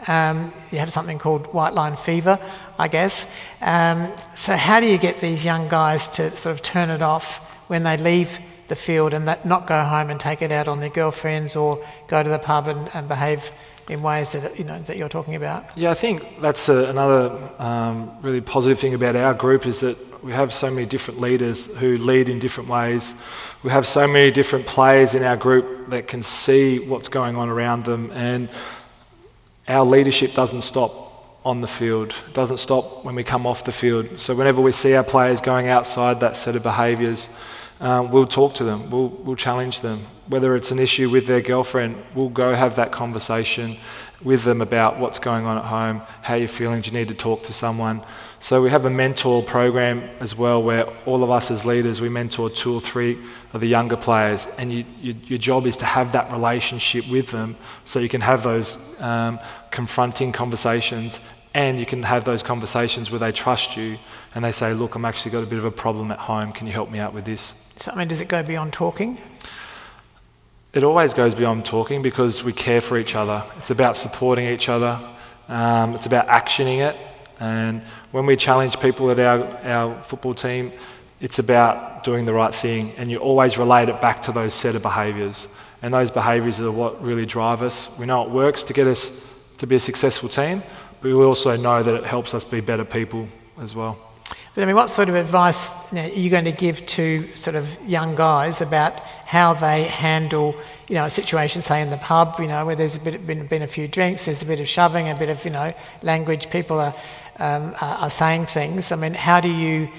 You have something called white line fever, I guess. So how do you get these young guys to sort of turn it off when they leave the field, and not go home and take it out on their girlfriends, or go to the pub and behave in ways that that you're talking about? Yeah, I think that's another really positive thing about our group, is that we have so many different leaders who lead in different ways. We have so many different players in our group that can see what's going on around them, and our leadership doesn't stop on the field. It doesn't stop when we come off the field. So whenever we see our players going outside that set of behaviours, we'll talk to them, we'll challenge them. Whether it's an issue with their girlfriend, we'll go have that conversation with them about what's going on at home, how you're feeling, do you need to talk to someone. So we have a mentor program as well, where all of us as leaders, we mentor 2 or 3 of the younger players, and your job is to have that relationship with them, so you can have those confronting conversations, and you can have those conversations where they trust you and they say, look, I'm actually got a bit of a problem at home, can you help me out with this? So, I mean, does it go beyond talking? It always goes beyond talking, because we care for each other. It's about supporting each other. It's about actioning it. And when we challenge people at our football team, it's about doing the right thing. And you always relate it back to those set of behaviours. And those behaviours are what really drive us. We know it works to get us to be a successful team, but we also know that it helps us be better people as well. But I mean, what sort of advice are you going to give to sort of young guys about how they handle, a situation, say in the pub, where there's been a few drinks, there's a bit of shoving, a bit of, language, people are saying things. I mean, how do you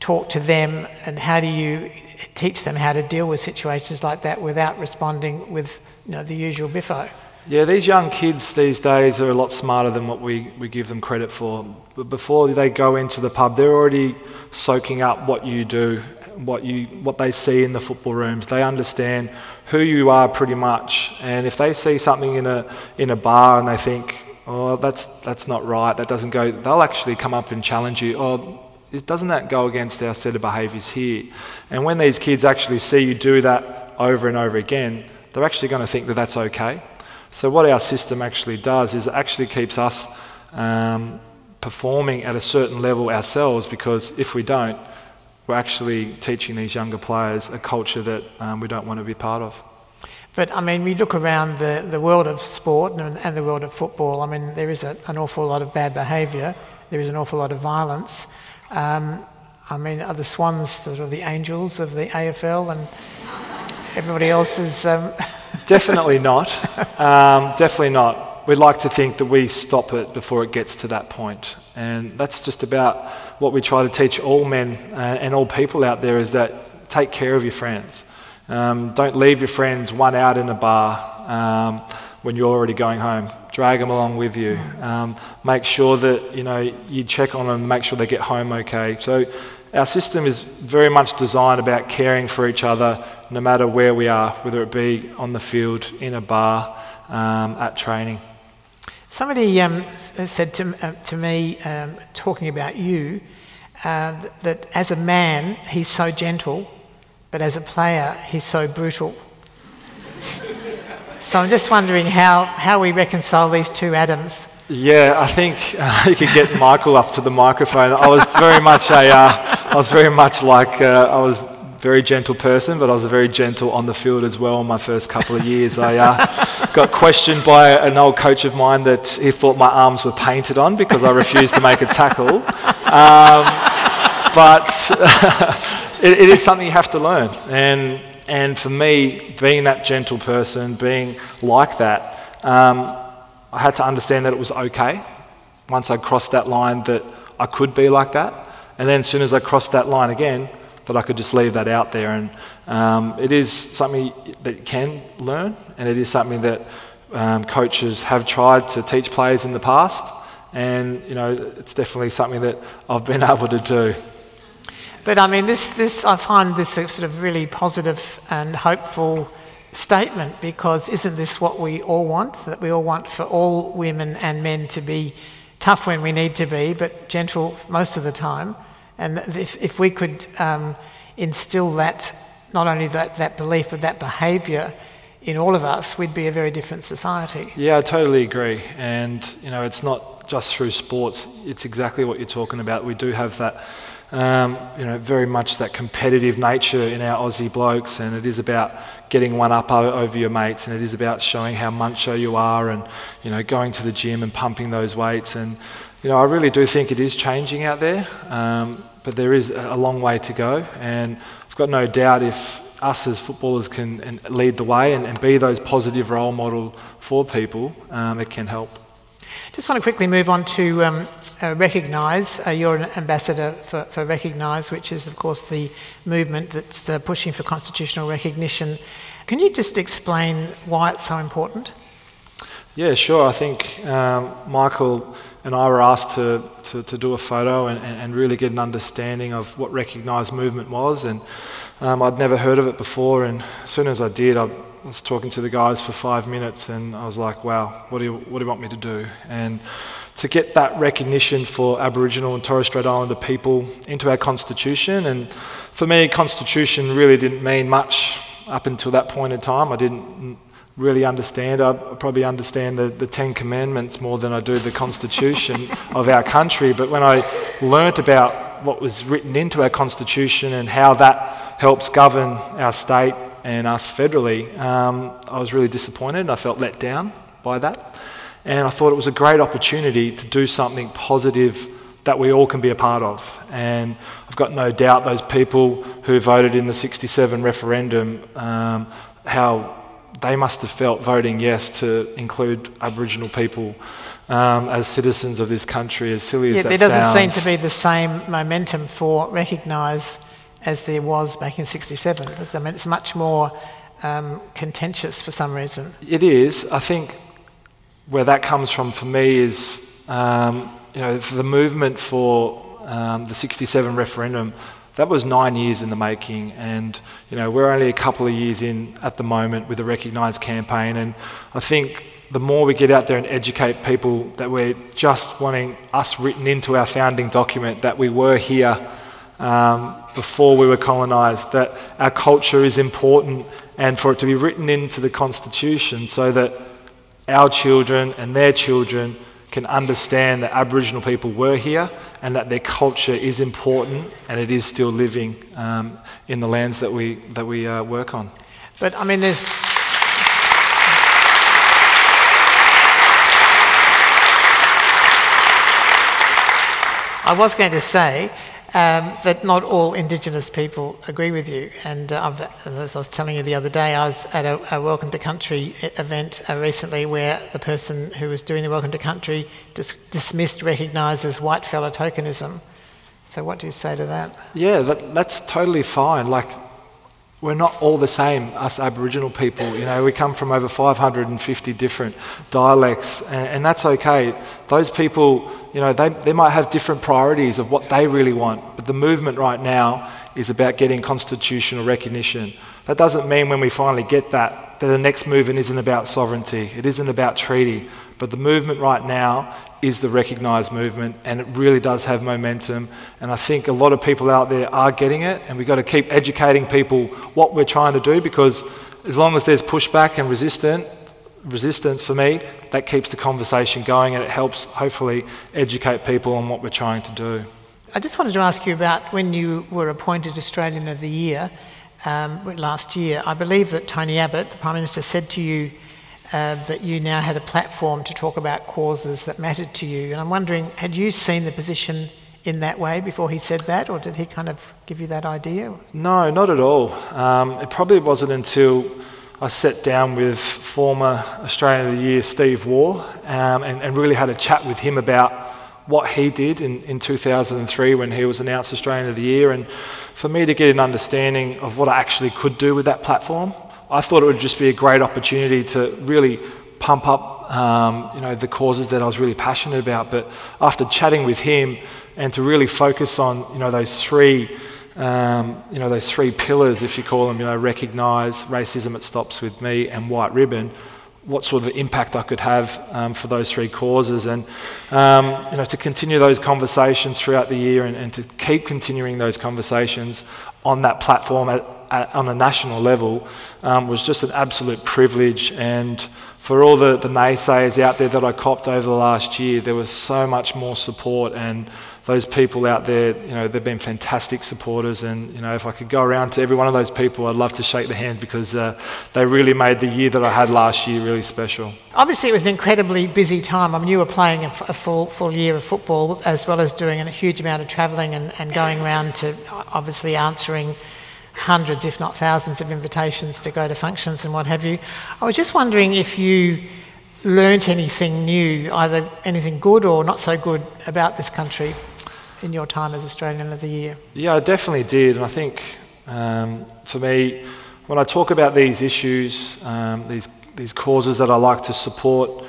talk to them and how do you teach them how to deal with situations like that without responding with, the usual biffo? Yeah, these young kids these days are a lot smarter than what we give them credit for. But before they go into the pub, they're already soaking up what you do, what they see in the football rooms. They understand who you are pretty much. And if they see something in a bar and they think, oh, that's not right, that doesn't go, they'll actually come up and challenge you. Oh, doesn't that go against our set of behaviours here? And when these kids actually see you do that over and over again, they're actually going to think that that's okay. So what our system actually does is it actually keeps us performing at a certain level ourselves, because if we don't, we're actually teaching these younger players a culture that we don't want to be part of. But I mean, we look around the world of sport and the world of football. I mean, there is an awful lot of bad behaviour. There is an awful lot of violence. I mean, are the Swans sort of the angels of the AFL and everybody else is... Definitely not. Definitely not. We'd like to think that we stop it before it gets to that point. And that's just about what we try to teach all men and all people out there, is that take care of your friends. Don't leave your friends one out in a bar when you're already going home. Drag them along with you. Make sure that you check on them, make sure they get home okay. So our system is very much designed about caring for each other, no matter where we are, whether it be on the field, in a bar, at training. Somebody said to me, talking about you, that as a man he's so gentle, but as a player he's so brutal. So I'm just wondering how we reconcile these two Adams. Yeah, I think you could get Michael up to the microphone. I was very gentle person, but I was very gentle on the field as well in my first couple of years. I got questioned by an old coach of mine that he thought my arms were painted on because I refused to make a tackle. But it is something you have to learn. And for me, being that gentle person, being like that, I had to understand that it was okay once I crossed that line, that I could be like that. And then as soon as I crossed that line again, that I could just leave that out there. And it is something that you can learn, and it is something that coaches have tried to teach players in the past. And it's definitely something that I've been able to do. But I mean, this I find this a sort of really positive and hopeful statement, because isn't this what we all want? That we all want for all women and men to be tough when we need to be, but gentle most of the time. And if we could instill that, not only that belief, but that behaviour in all of us, we'd be a very different society. Yeah, I totally agree. And it's not just through sports, it's exactly what you're talking about. We do have that very much that competitive nature in our Aussie blokes, and it is about getting one up over your mates, and it is about showing how macho you are, and going to the gym and pumping those weights. And I really do think it is changing out there, but there is a long way to go. And I've got no doubt if us as footballers can lead the way and be those positive role model for people, it can help. Just want to quickly move on to Recognise. You're an ambassador for Recognise, which is, of course, the movement that's pushing for constitutional recognition. Can you just explain why it's so important? Yeah, sure. I think Michael and I were asked to do a photo and really get an understanding of what Recognise movement was. And I'd never heard of it before. And as soon as I did, I was talking to the guys for 5 minutes, and I was like, wow, what do you want me to do? And to get that recognition for Aboriginal and Torres Strait Islander people into our constitution. And for me, constitution really didn't mean much up until that point in time. I didn't really understand. I probably understand the 10 Commandments more than I do the constitution of our country. But when I learnt about what was written into our constitution and how that helps govern our state and us federally, I was really disappointed. I felt let down by that. And I thought it was a great opportunity to do something positive that we all can be a part of. And I've got no doubt those people who voted in the 67 referendum, how they must have felt voting yes to include Aboriginal people as citizens of this country, as silly as that sounds. There doesn't seem to be the same momentum for recognise as there was back in 67. I mean, it's much more contentious for some reason. It is. I think where that comes from for me is, the movement for the 67 referendum, that was 9 years in the making, and we're only a couple of years in at the moment with the Recognise campaign. And I think the more we get out there and educate people that we're just wanting us written into our founding document that we were here before we were colonised, that our culture is important, and for it to be written into the Constitution so that our children and their children can understand that Aboriginal people were here and that their culture is important and it is still living in the lands that we work on. But I mean, there's... I was going to say that not all Indigenous people agree with you, and as I was telling you the other day, I was at a Welcome to Country event recently where the person who was doing the Welcome to Country dismissed Recognise as whitefella tokenism. So what do you say to that? Yeah, that's totally fine. Like, we're not all the same, us Aboriginal people. We come from over 550 different dialects, and that's okay. Those people, they might have different priorities of what they really want, but the movement right now is about getting constitutional recognition. That doesn't mean when we finally get that the next movement isn't about sovereignty, it isn't about treaty, but the movement right now is the Recognise movement, and it really does have momentum. And I think a lot of people out there are getting it, and we've got to keep educating people what we're trying to do, because as long as there's pushback and resistance for me, that keeps the conversation going, and it helps hopefully educate people on what we're trying to do. I just wanted to ask you about when you were appointed Australian of the Year last year. I believe that Tony Abbott, the Prime Minister, said to you that you now had a platform to talk about causes that mattered to you. And I'm wondering, had you seen the position in that way before he said that, or did he kind of give you that idea? No, not at all. It probably wasn't until I sat down with former Australian of the Year Steve Waugh and really had a chat with him about what he did in 2003 when he was announced Australian of the Year, and for me to get an understanding of what I actually could do with that platform. I thought it would just be a great opportunity to really pump up the causes that I was really passionate about. But after chatting with him and to really focus on those three pillars, if you call them, Recognise, Racism It Stops With Me, and White Ribbon, what sort of impact I could have for those three causes, and to continue those conversations throughout the year and to keep continuing those conversations on that platform on a national level was just an absolute privilege. And for all the naysayers out there that I copped over the last year, there was so much more support, and those people out there, they've been fantastic supporters, and if I could go around to every one of those people, I'd love to shake their hands, because they really made the year that I had last year really special. Obviously it was an incredibly busy time. I mean, you were playing a full year of football, as well as doing a huge amount of travelling and going around to obviously answering hundreds, if not thousands, of invitations to go to functions and what have you. I was just wondering if you learnt anything new, either anything good or not so good, about this country in your time as Australian of the Year. Yeah, I definitely did. And I think for me, when I talk about these issues, these causes that I like to support,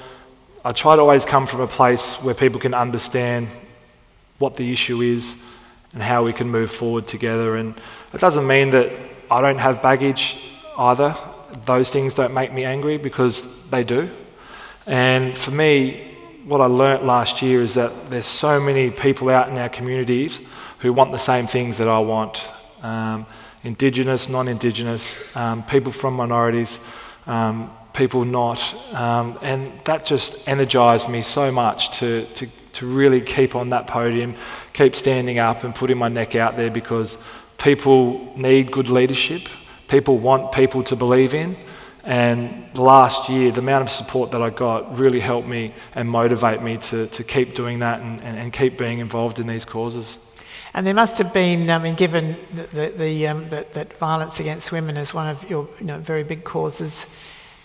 I try to always come from a place where people can understand what the issue is and how we can move forward together. And it doesn't mean that I don't have baggage either. Those things don't make me angry, because they do. And for me, what I learnt last year is that there's so many people out in our communities who want the same things that I want. Indigenous, non-Indigenous, people from minorities, people not. And that just energised me so much to really keep on that podium, keep standing up and putting my neck out there, because people need good leadership. People want people to believe in. And last year, the amount of support that I got really helped me and motivate me to keep doing that and keep being involved in these causes. And there must have been, given that violence against women is one of your very big causes,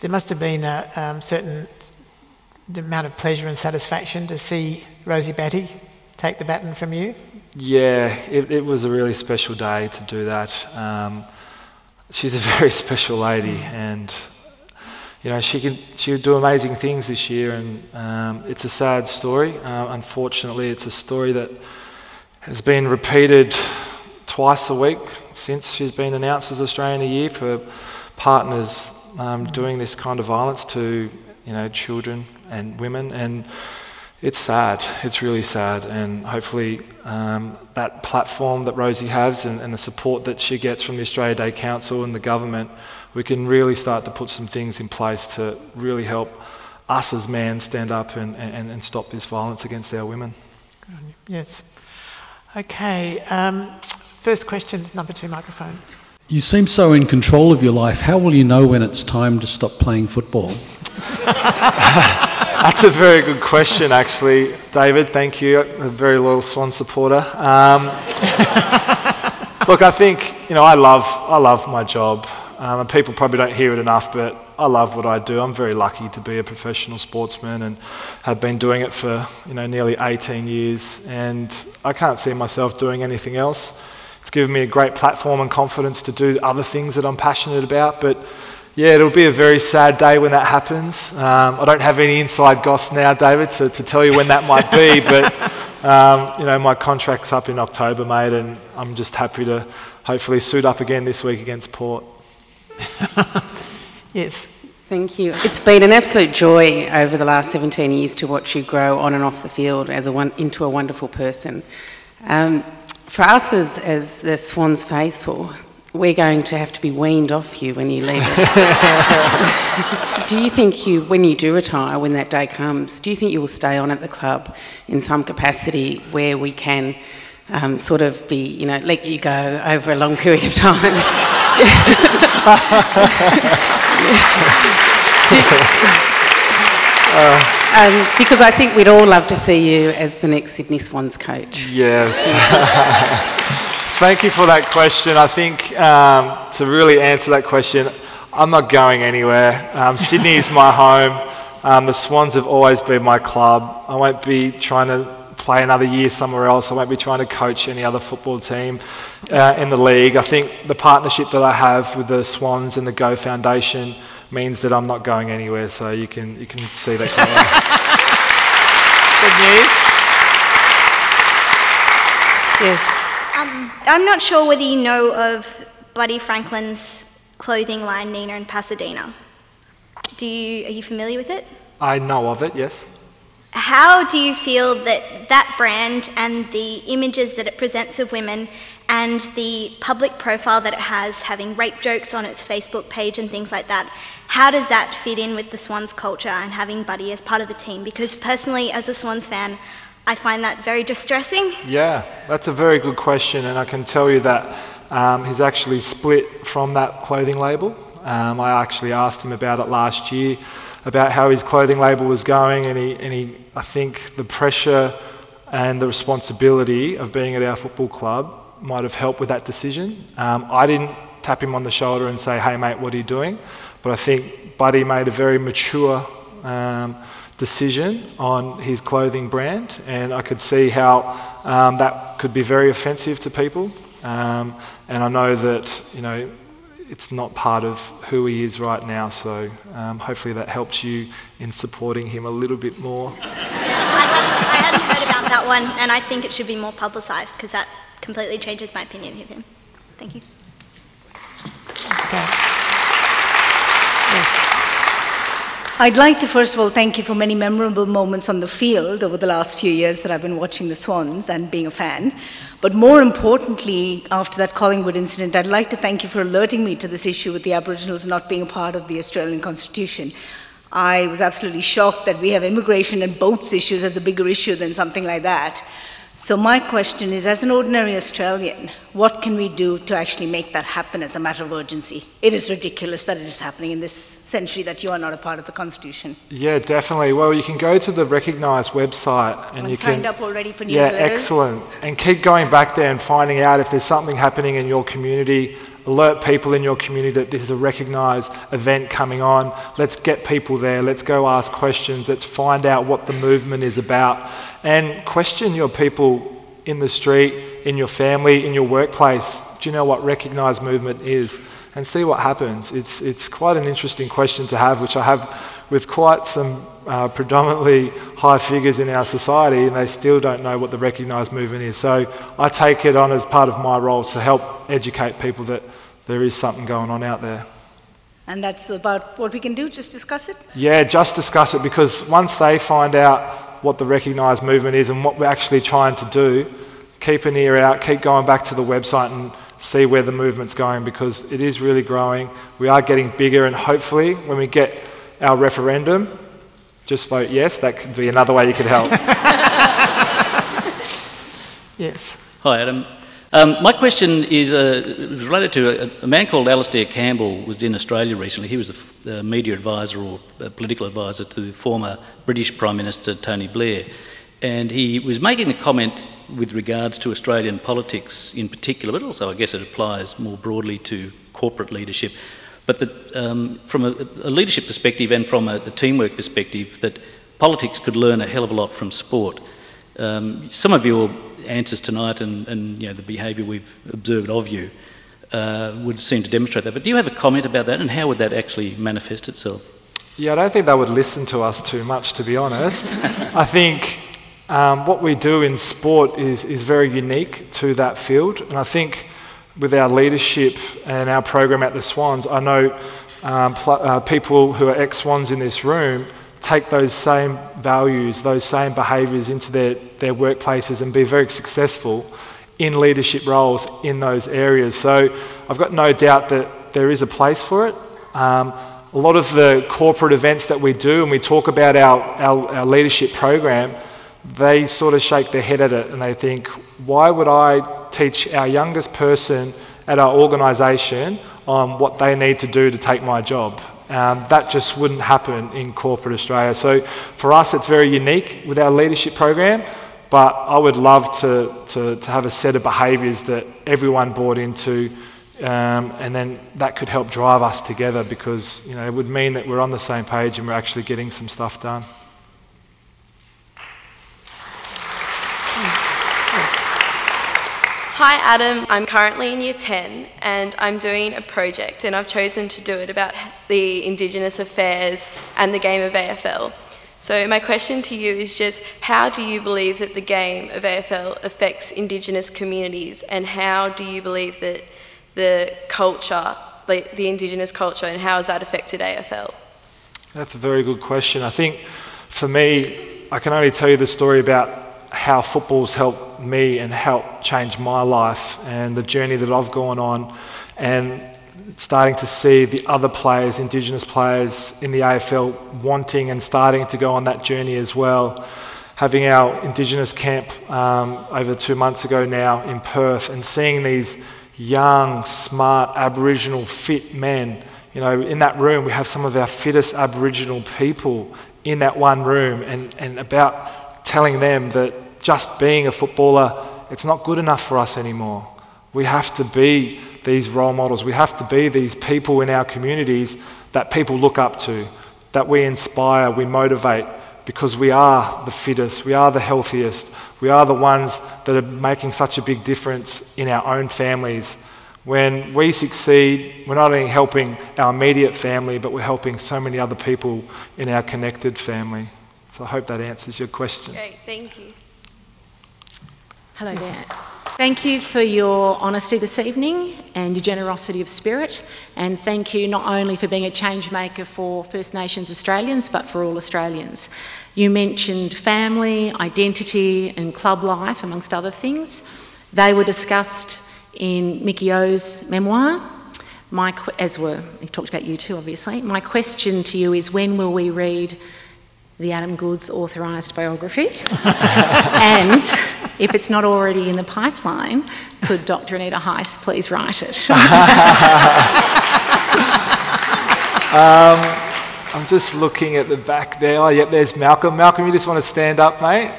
there must have been a certain amount of pleasure and satisfaction to see Rosie Batty take the baton from you. Yeah, it was a really special day to do that. She's a very special lady, and she would do amazing things this year, and it's a sad story. Unfortunately, it's a story that has been repeated twice a week since she's been announced as Australian of the Year for partners doing this kind of violence to children and women, and it's sad. It's really sad, and hopefully that platform that Rosie has and the support that she gets from the Australia Day Council and the government, we can really start to put some things in place to really help us as men stand up and stop this violence against our women. Good on you. Yes. Okay. First question, number 2 microphone. You seem so in control of your life. How will you know when it's time to stop playing football? That's a very good question, actually, David. Thank you. A very loyal Swan supporter. Look, I think I love my job. And people probably don't hear it enough, but I love what I do. I'm very lucky to be a professional sportsman and have been doing it for nearly 18 years, and I can't see myself doing anything else. It's given me a great platform and confidence to do other things that I'm passionate about, but yeah, it'll be a very sad day when that happens. I don't have any inside goss now, David, to tell you when that might be, but my contract's up in October, mate, and I'm just happy to hopefully suit up again this week against Port. Yes. Thank you. It's been an absolute joy over the last 17 years to watch you grow on and off the field into a wonderful person. For us as the Swans faithful, we're going to have to be weaned off you when you leave us. Do you think when you do retire, when that day comes, do you think you will stay on at the club in some capacity where we can sort of be, let you go over a long period of time? Because I think we'd all love to see you as the next Sydney Swans coach. Yes. Thank you for that question. I think to really answer that question, I'm not going anywhere. Sydney is my home. The Swans have always been my club. I won't be trying to play another year somewhere else. I won't be trying to coach any other football team in the league. I think the partnership that I have with the Swans and the Go Foundation means that I'm not going anywhere, so you can see that coming. Good news. Yes. I'm not sure whether you know of Buddy Franklin's clothing line, Nina in Pasadena. Are you familiar with it? I know of it, yes. How do you feel that brand and the images that it presents of women and the public profile that it has, having rape jokes on its Facebook page and things like that, how does that fit in with the Swans culture and having Buddy as part of the team? Because personally, as a Swans fan, I find that very distressing. Yeah, that's a very good question, and I can tell you that he's actually split from that clothing label. I actually asked him about it last year, about how his clothing label was going, and he I think the pressure and the responsibility of being at our football club might have helped with that decision. I didn't tap him on the shoulder and say, hey mate, what are you doing? But I think Buddy made a very mature decision on his clothing brand, and I could see how that could be very offensive to people. And I know that, it's not part of who he is right now, so hopefully that helps you in supporting him a little bit more. I hadn't heard about that one, and I think it should be more publicised, because that completely changes my opinion of him. Thank you. Okay. Yes. I'd like to first of all thank you for many memorable moments on the field over the last few years that I've been watching the Swans and being a fan. But more importantly, after that Collingwood incident, I'd like to thank you for alerting me to this issue with the Aboriginals not being a part of the Australian Constitution. I was absolutely shocked that we have immigration and boats issues as a bigger issue than something like that. So my question is, as an ordinary Australian, what can we do to actually make that happen as a matter of urgency? It is ridiculous that it is happening in this century that you are not a part of the Constitution. Yeah, definitely. Well, you can go to the Recognise website and you can... signed up already for newsletters? Yeah, excellent. And keep going back there and finding out if there's something happening in your community. Alert people in your community that this is a Recognise event coming on. Let's get people there. Let's go ask questions. Let's find out what the movement is about. And question your people in the street, in your family, in your workplace. Do you know what Recognise movement is? And see what happens. It's quite an interesting question to have, which I have with quite some predominantly high figures in our society, and they still don't know what the Recognise movement is. So I take it on as part of my role to help educate people that there is something going on out there. And that's about what we can do, just discuss it? Yeah, just discuss it, because once they find out what the Recognise movement is and what we're actually trying to do, keep an ear out, keep going back to the website and see where the movement's going, because it is really growing. We are getting bigger, and hopefully when we get our referendum, just vote yes. That could be another way you could help. Yes. Hi, Adam. My question is related to a man called Alastair Campbell was in Australia recently. He was the media advisor or political advisor to former British Prime Minister Tony Blair. And he was making a comment with regards to Australian politics in particular, but also I guess it applies more broadly to corporate leadership. But from a leadership perspective and from a teamwork perspective, that politics could learn a hell of a lot from sport. Some of your answers tonight and you know, the behaviour we've observed of you would seem to demonstrate that. But do you have a comment about that, and how would that actually manifest itself? Yeah, I don't think they would listen to us too much, to be honest. I think what we do in sport is very unique to that field, and I think with our leadership and our program at the Swans, I know people who are ex-Swans in this room take those same values, those same behaviours into their workplaces and be very successful in leadership roles in those areas. So I've got no doubt that there is a place for it. A lot of the corporate events that we do, and we talk about our leadership program, they sort of shake their head at it and they think, why would I teach our youngest person at our organisation on what they need to do to take my job? That just wouldn't happen in corporate Australia. So for us, it's very unique with our leadership program, but I would love to have a set of behaviours that everyone bought into, and then that could help drive us together, because you know, it would mean that we're on the same page and we're actually getting some stuff done. Hi Adam, I'm currently in Year 10 and I'm doing a project, and I've chosen to do it about the Indigenous affairs and the game of AFL. So my question to you is just, how do you believe that the game of AFL affects Indigenous communities, and how do you believe that the culture, like the Indigenous culture, and how has that affected AFL? That's a very good question. I think for me, I can only tell you the story about how football's helped me and helped change my life and the journey that I've gone on, and starting to see the other players, Indigenous players in the AFL, wanting and starting to go on that journey as well. Having our Indigenous camp over 2 months ago now in Perth, and seeing these young, smart, Aboriginal, fit men. You know, in that room we have some of our fittest Aboriginal people in that one room, and about telling them that just being a footballer, it's not good enough for us anymore. We have to be these role models. We have to be these people in our communities that people look up to, that we inspire, we motivate, because we are the fittest, we are the healthiest, we are the ones that are making such a big difference in our own families. When we succeed, we're not only helping our immediate family, but we're helping so many other people in our connected family. So I hope that answers your question. Great, thank you. Hello there. Thank you for your honesty this evening and your generosity of spirit, and thank you not only for being a change maker for First Nations Australians, but for all Australians. You mentioned family, identity and club life, amongst other things. They were discussed in Mickey O's memoir, he talked about you too, obviously. My question to you is, when will we read the Adam Goodes authorised biography? And If it's not already in the pipeline, could Dr. Anita Heiss please write it? I'm just looking at the back there. Oh, yeah, there's Malcolm. Malcolm, you just want to stand up, mate?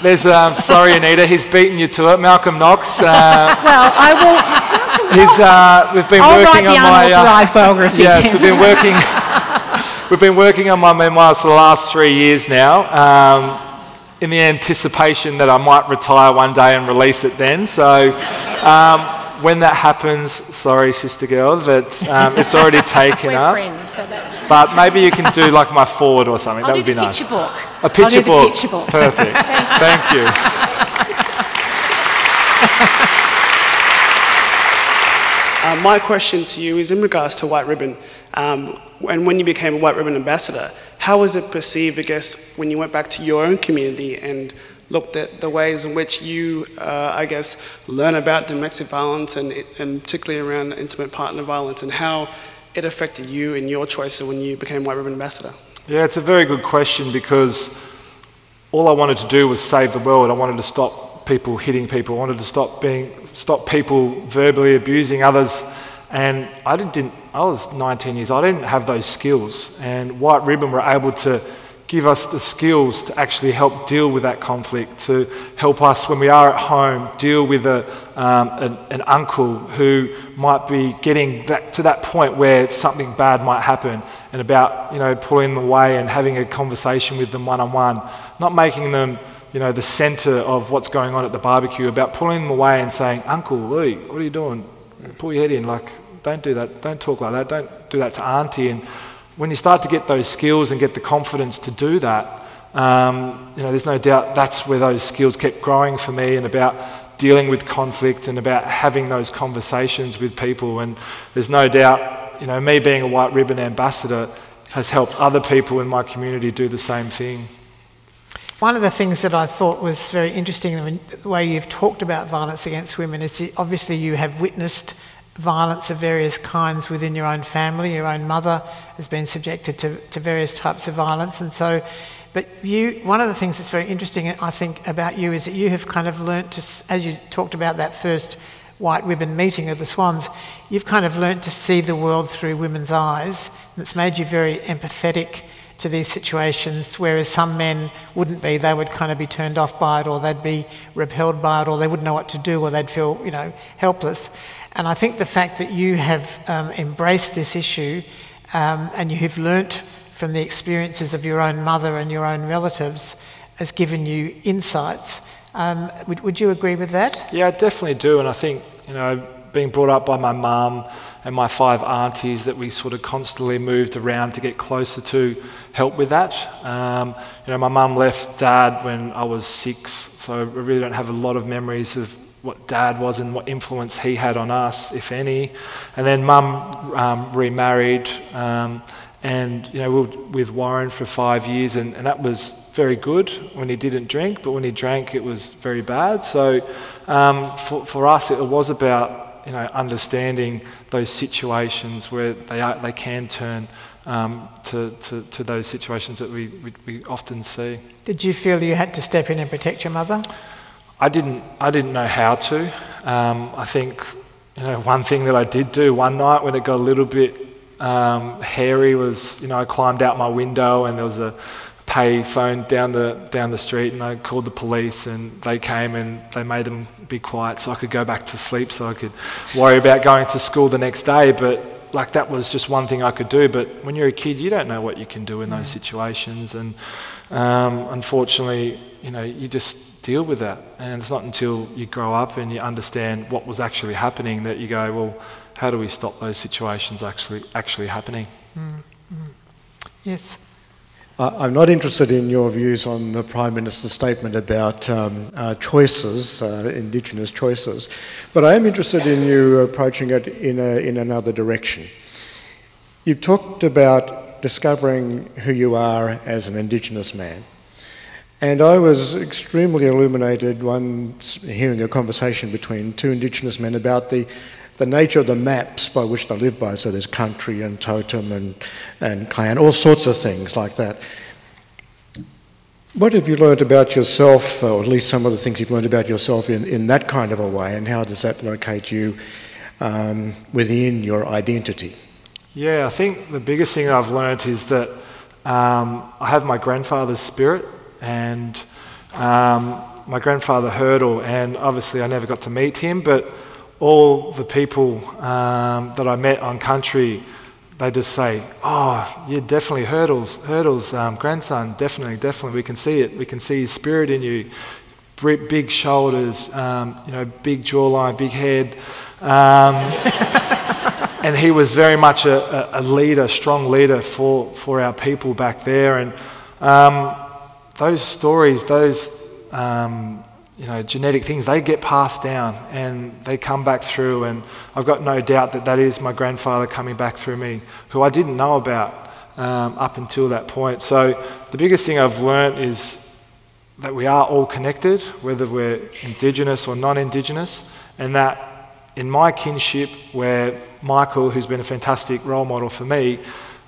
There's, sorry, Anita, he's beaten you to it. Malcolm Knox. Well, I will... We've been I'll working write the on my unauthorised biography. Yes, we've been working on my memoirs for the last 3 years now, in the anticipation that I might retire one day and release it then. So when that happens, sorry, sister girl, but it's already taken up. Friends, so but maybe you can do like my forward or something. That would be nice. Picture book. A picture book. Picture book. Perfect. Thank you. My question to you is in regards to White Ribbon. And when you became a White Ribbon ambassador, how was it perceived, I guess, when you went back to your own community and looked at the ways in which you, I guess, learn about domestic violence and particularly around intimate partner violence, and how it affected you and your choices when you became White Ribbon ambassador? Yeah, it's a very good question, because all I wanted to do was save the world. I wanted to stop people hitting people. I wanted to stop people verbally abusing others. And I was 19 years old. I didn't have those skills. And White Ribbon were able to give us the skills to actually help deal with that conflict, to help us when we are at home deal with an uncle who might be getting to that point where something bad might happen, and about pulling them away and having a conversation with them one-on-one, not making them the centre of what's going on at the barbecue, about pulling them away and saying, "Uncle, Lee, what are you doing? Pull your head in, don't do that, don't talk like that, don't do that to Auntie." And when you start to get those skills and get the confidence to do that, there's no doubt that's where those skills kept growing for me, and about dealing with conflict and about having those conversations with people. And there's no doubt, me being a White Ribbon ambassador has helped other people in my community do the same thing. One of the things that I thought was very interesting in the way you've talked about violence against women is obviously you have witnessed violence of various kinds within your own family. Your own mother has been subjected to various types of violence, and so. But one of the things that's very interesting, I think, about you is that you have kind of learnt to, as you talked about that first White Ribbon meeting of the Swans, you've kind of learnt to see the world through women's eyes, and it's made you very empathetic to these situations, whereas some men wouldn't be. They would kind of be turned off by it, or they'd be repelled by it, or they wouldn't know what to do, or they'd feel, helpless. And I think the fact that you have embraced this issue and you have learnt from the experiences of your own mother and your own relatives has given you insights. Would you agree with that? Yeah, I definitely do. And I think, being brought up by my mum and my 5 aunties that we sort of constantly moved around to get closer to help with that. My mum left Dad when I was 6, so I really don't have a lot of memories of what Dad was and what influence he had on us, if any. And then Mum remarried, and we were with Warren for 5 years, and that was very good when he didn't drink, but when he drank it was very bad. So for us it was about understanding those situations where they can turn to those situations that we often see. Did you feel you had to step in and protect your mother? I didn't know how to. I think one thing that I did do one night when it got a little bit hairy was I climbed out my window and there was a pay phone down the street, and I called the police, and they came and they made them be quiet so I could go back to sleep, so I could worry about going to school the next day. But that was just one thing I could do. But when you're a kid, you don't know what you can do in those situations, and unfortunately, you just deal with that. And it's not until you grow up and you understand what was actually happening that you go, well, how do we stop those situations actually happening? Mm-hmm. Yes. I'm not interested in your views on the Prime Minister's statement about choices, Indigenous choices, but I am interested in you approaching it in another direction. You've talked about discovering who you are as an Indigenous man, and I was extremely illuminated once hearing a conversation between 2 Indigenous men about the nature of the maps by which they live by. So there's country and totem and clan, all sorts of things like that. What have you learned about yourself, or at least some of the things you've learned about yourself in that kind of a way, and how does that locate you within your identity? Yeah, I think the biggest thing I've learned is that I have my grandfather's spirit, and my grandfather Hurdle, and obviously I never got to meet him, but all the people that I met on country, they just say, "Oh, you're definitely Hurdle's grandson. Definitely. We can see it. We can see his spirit in you. Big shoulders, big jawline, big head." And he was very much a leader, strong leader for our people back there. And those stories, those genetic things, they get passed down and they come back through. And I've got no doubt that is my grandfather coming back through me, who I didn't know about up until that point. So the biggest thing I've learnt is that we are all connected, whether we're Indigenous or non-Indigenous, and that in my kinship, where Michael, who's been a fantastic role model for me,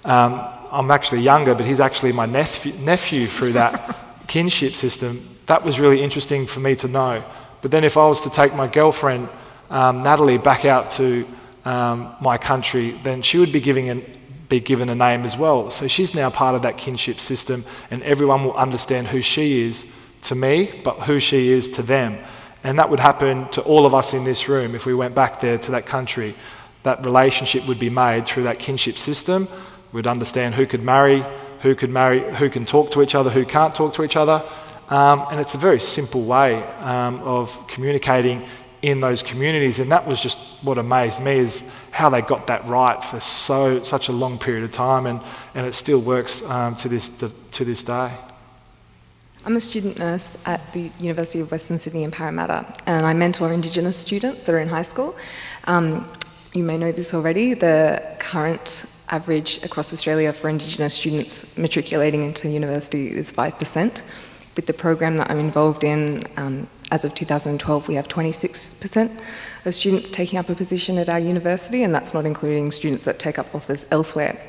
I'm actually younger, but he's actually my nephew through that kinship system. That was really interesting for me to know. But then if I was to take my girlfriend, Natalie, back out to my country, then she would be given a name as well. So she's now part of that kinship system, and everyone will understand who she is to me, but who she is to them. And that would happen to all of us in this room if we went back there to that country. That relationship would be made through that kinship system. We'd understand who can talk to each other, who can't talk to each other. And it's a very simple way of communicating in those communities. And that was just what amazed me, is how they got that right for such a long period of time. And it still works to this day. I'm a student nurse at the University of Western Sydney in Parramatta, and I mentor Indigenous students that are in high school. You may know this already, the current average across Australia for Indigenous students matriculating into university is 5%. With the program that I'm involved in, as of 2012, we have 26% of students taking up a position at our university, and that's not including students that take up offers elsewhere.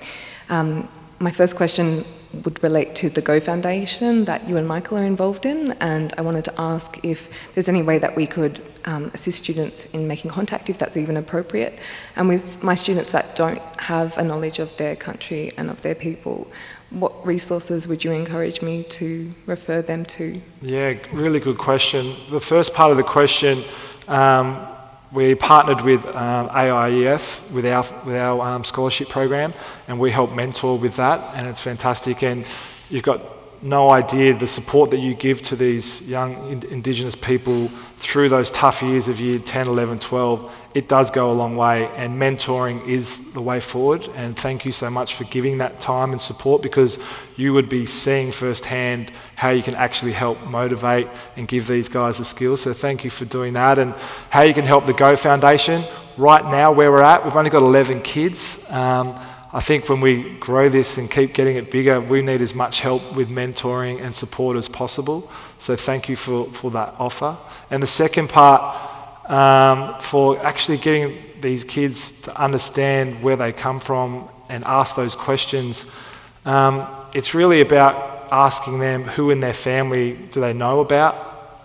My first question would relate to the Go Foundation that you and Michael are involved in, and I wanted to ask if there's any way that we could assist students in making contact, if that's even appropriate. And with my students that don't have a knowledge of their country and of their people, what resources would you encourage me to refer them to? Yeah, really good question. The first part of the question, we partnered with AIEF with our scholarship program, and we help mentor with that, and it's fantastic. And you've got no idea the support that you give to these young Indigenous people through those tough years of year 10, 11, 12. It does go a long way, and mentoring is the way forward. And thank you so much for giving that time and support, because you would be seeing firsthand how you can actually help motivate and give these guys the skills. So thank you for doing that. And how you can help the Go Foundation. Right now, where we're at, we've only got 11 kids. I think when we grow this and keep getting it bigger, we need as much help with mentoring and support as possible. So thank you for that offer. And the second part, for actually getting these kids to understand where they come from and ask those questions, it's really about asking them who in their family do they know about,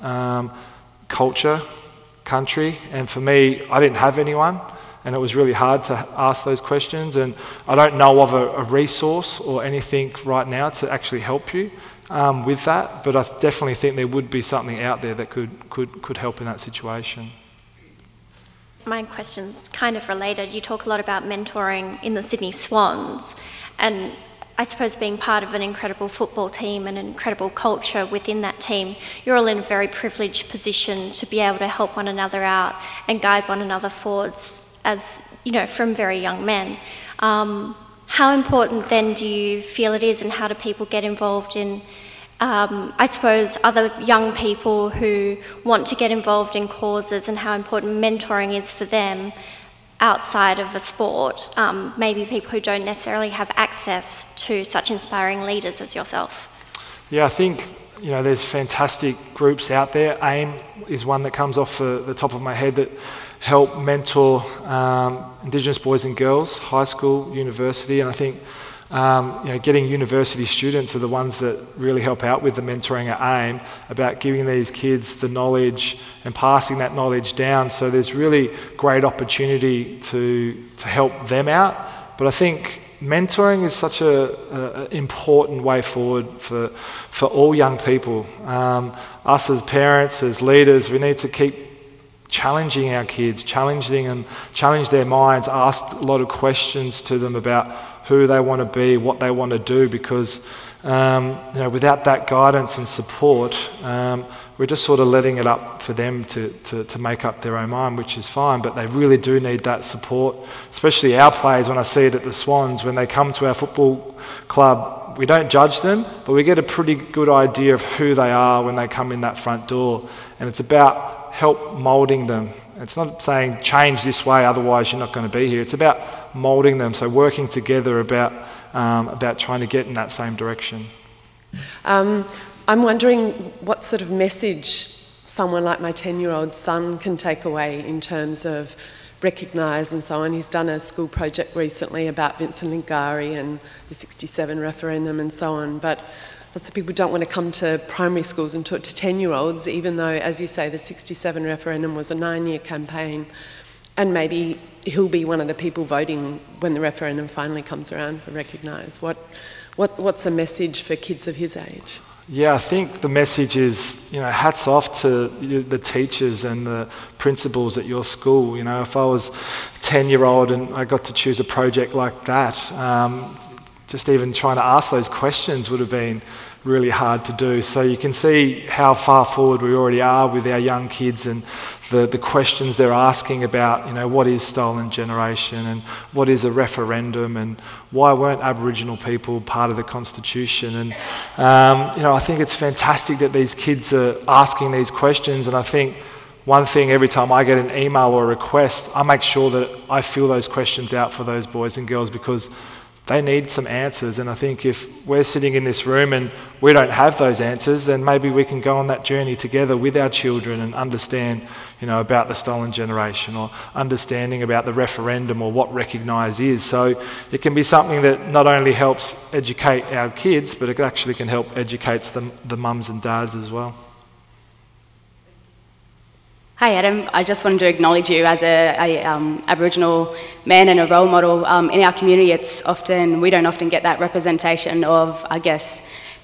culture, country. And for me, I didn't have anyone, and it was really hard to ask those questions, and I don't know of a resource or anything right now to actually help you with that, but I definitely think there would be something out there that could help in that situation. My question's kind of related. You talk a lot about mentoring in the Sydney Swans, and I suppose being part of an incredible football team and an incredible culture within that team, you're all in a very privileged position to be able to help one another out and guide one another forwards, as you know, from very young men. How important then do you feel it is, and how do people get involved in, I suppose, other young people who want to get involved in causes, and how important mentoring is for them outside of a sport, maybe people who don't necessarily have access to such inspiring leaders as yourself? Yeah, I think there's fantastic groups out there. AIM is one that comes off the top of my head that help mentor Indigenous boys and girls, high school, university, and I think getting university students are the ones that really help out with the mentoring at AIM, about giving these kids the knowledge and passing that knowledge down. So there's really great opportunity to help them out. But I think mentoring is such an important way forward for all young people. Us as parents, as leaders, we need to keep challenging our kids, challenging them, challenge their minds, ask a lot of questions to them about who they want to be, what they want to do, because without that guidance and support, we're just sort of letting it up for them to make up their own mind, which is fine, but they really do need that support, especially our players. When I see it at the Swans, when they come to our football club, we don't judge them, but we get a pretty good idea of who they are when they come in that front door, and it's about help moulding them. It's not saying change this way, otherwise you're not going to be here. It's about moulding them, so working together about trying to get in that same direction. I'm wondering what sort of message someone like my 10-year-old son can take away in terms of recognise and so on. He's done a school project recently about Vincent Lingiari and the 67 referendum and so on, but lots of people don't want to come to primary schools and talk to 10-year-olds, even though, as you say, the 67 referendum was a 9-year campaign, and maybe he'll be one of the people voting when the referendum finally comes around for Recognise. What's a message for kids of his age? Yeah, I think the message is, hats off to the teachers and the principals at your school. If I was a 10-year-old and I got to choose a project like that, just even trying to ask those questions would have been really hard to do. So you can see how far forward we already are with our young kids and the questions they're asking about, what is stolen generation and what is a referendum and why weren't Aboriginal people part of the Constitution. And, I think it's fantastic that these kids are asking these questions, and I think one thing, every time I get an email or a request, I make sure that I fill those questions out for those boys and girls, because they need some answers. And I think if we're sitting in this room and we don't have those answers, then maybe we can go on that journey together with our children and understand, about the stolen generation, or understanding about the referendum, or what Recognise is. So it can be something that not only helps educate our kids, but it actually can help educate the mums and dads as well. Hi Adam, I just wanted to acknowledge you as a Aboriginal man and a role model. In our community, we don't often get that representation of,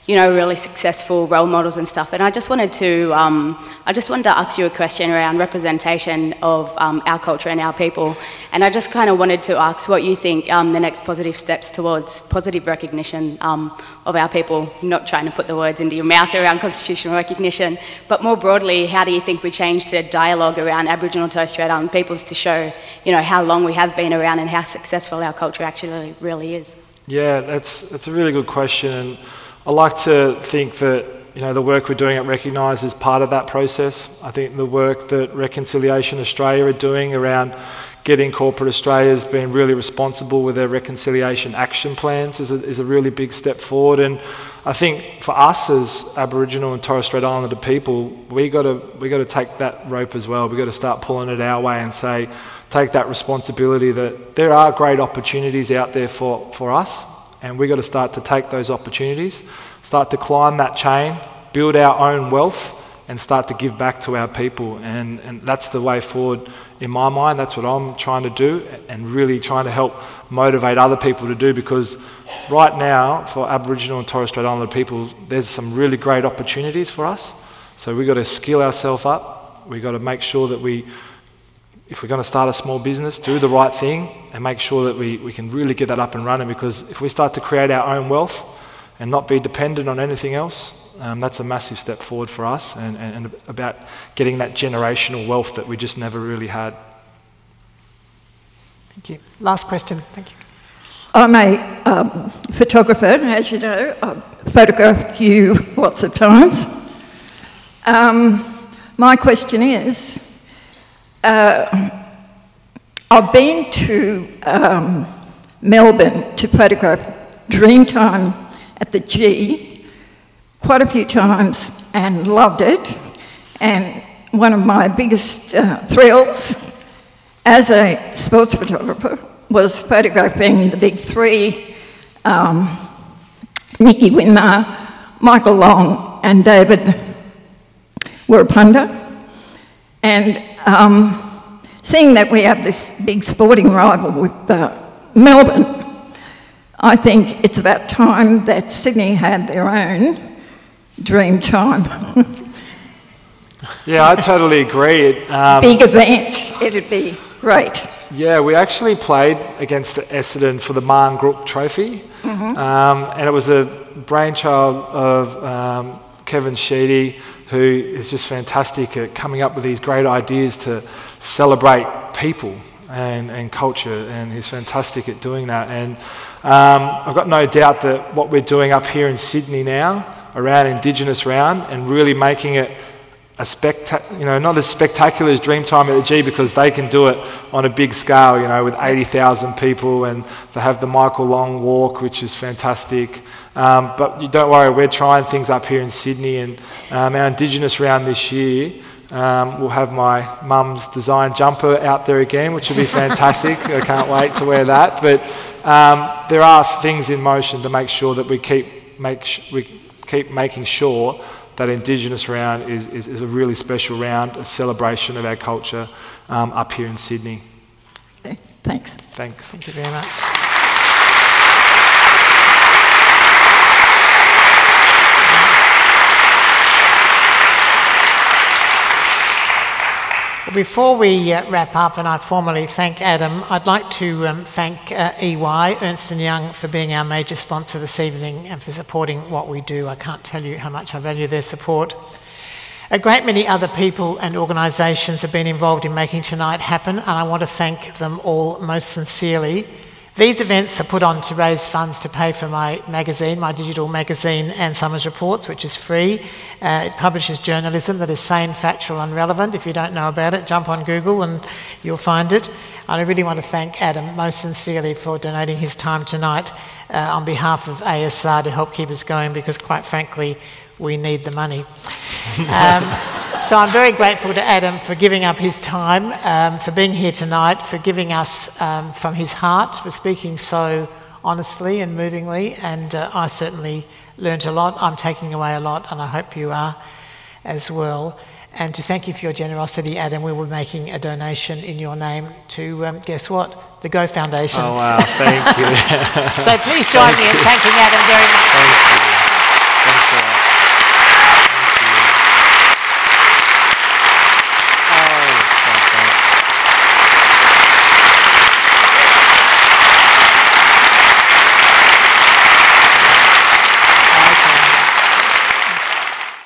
really successful role models and stuff. And I just wanted to ask you a question around representation of our culture and our people. And I just kind of wanted to ask what you think the next positive steps towards positive recognition of our people. Not trying to put the words into your mouth around constitutional recognition, but more broadly, how do you think we change the dialogue around Aboriginal and Torres Strait Island peoples to show, how long we have been around and how successful our culture actually really is? Yeah, that's a really good question. And I like to think that, the work we're doing at Recognise is part of that process. I think the work that Reconciliation Australia are doing around getting corporate Australia has been really responsible with their reconciliation action plans is a really big step forward. And I think for us as Aboriginal and Torres Strait Islander people, we got to take that rope as well. We've got to start pulling it our way and take that responsibility that there are great opportunities out there for us. And we've got to start to take those opportunities, start to climb that chain, build our own wealth, and start to give back to our people. And that's the way forward in my mind. That's what I'm trying to do, and really trying to help motivate other people to do, because right now, for Aboriginal and Torres Strait Islander people, there's some really great opportunities for us. So we've got to skill ourselves up. We've got to make sure that if we're going to start a small business, do the right thing and make sure that we can really get that up and running, because if we start to create our own wealth and not be dependent on anything else, that's a massive step forward for us, and about getting that generational wealth that we just never really had. Thank you. Last question. Thank you. I'm a photographer, as you know. I've photographed you lots of times. My question is, I've been to Melbourne to photograph Dreamtime at the G quite a few times and loved it. And one of my biggest thrills as a sports photographer was photographing the 3 Nikki Winmar, Michael Long and David Warapunda. And seeing that we have this big sporting rival with Melbourne, I think it's about time that Sydney had their own dream time. Yeah, I totally agree. Big event, it'd be great. Yeah, we actually played against Essendon for the Marn Grook Trophy, and it was a brainchild of Kevin Sheedy, who is just fantastic at coming up with these great ideas to celebrate people and culture, and he's fantastic at doing that. And I've got no doubt that what we're doing up here in Sydney now around Indigenous Round and really making it a not as spectacular as Dreamtime at the G, because they can do it on a big scale, with 80,000 people, and they have the Michael Long Walk, which is fantastic. But you don't worry, we're trying things up here in Sydney, and our Indigenous Round this year, we'll have my mum's design jumper out there again, which will be fantastic. I can't wait to wear that. But there are things in motion to make sure that we keep making sure that Indigenous Round is a really special round, a celebration of our culture up here in Sydney. Thanks. Thanks. Thank you very much. Before we wrap up and I formally thank Adam, I'd like to thank EY, Ernst & Young, for being our major sponsor this evening and for supporting what we do. I can't tell you how much I value their support. A great many other people and organisations have been involved in making tonight happen, and I want to thank them all most sincerely. These events are put on to raise funds to pay for my magazine, my digital magazine, and Summers Reports, which is free. It publishes journalism that is sane, factual and relevant. If you don't know about it, jump on Google and you'll find it. And I really want to thank Adam most sincerely for donating his time tonight on behalf of ASR to help keep us going, because quite frankly, we need the money. So I'm very grateful to Adam for giving up his time, for being here tonight, for giving us from his heart, for speaking so honestly and movingly, and I certainly learnt a lot. I'm taking away a lot, and I hope you are as well. And to thank you for your generosity, Adam, we were making a donation in your name to, guess what? The Go Foundation. Oh, wow, thank you. So please join me in thanking Adam very much. Thank you. Thanks a lot.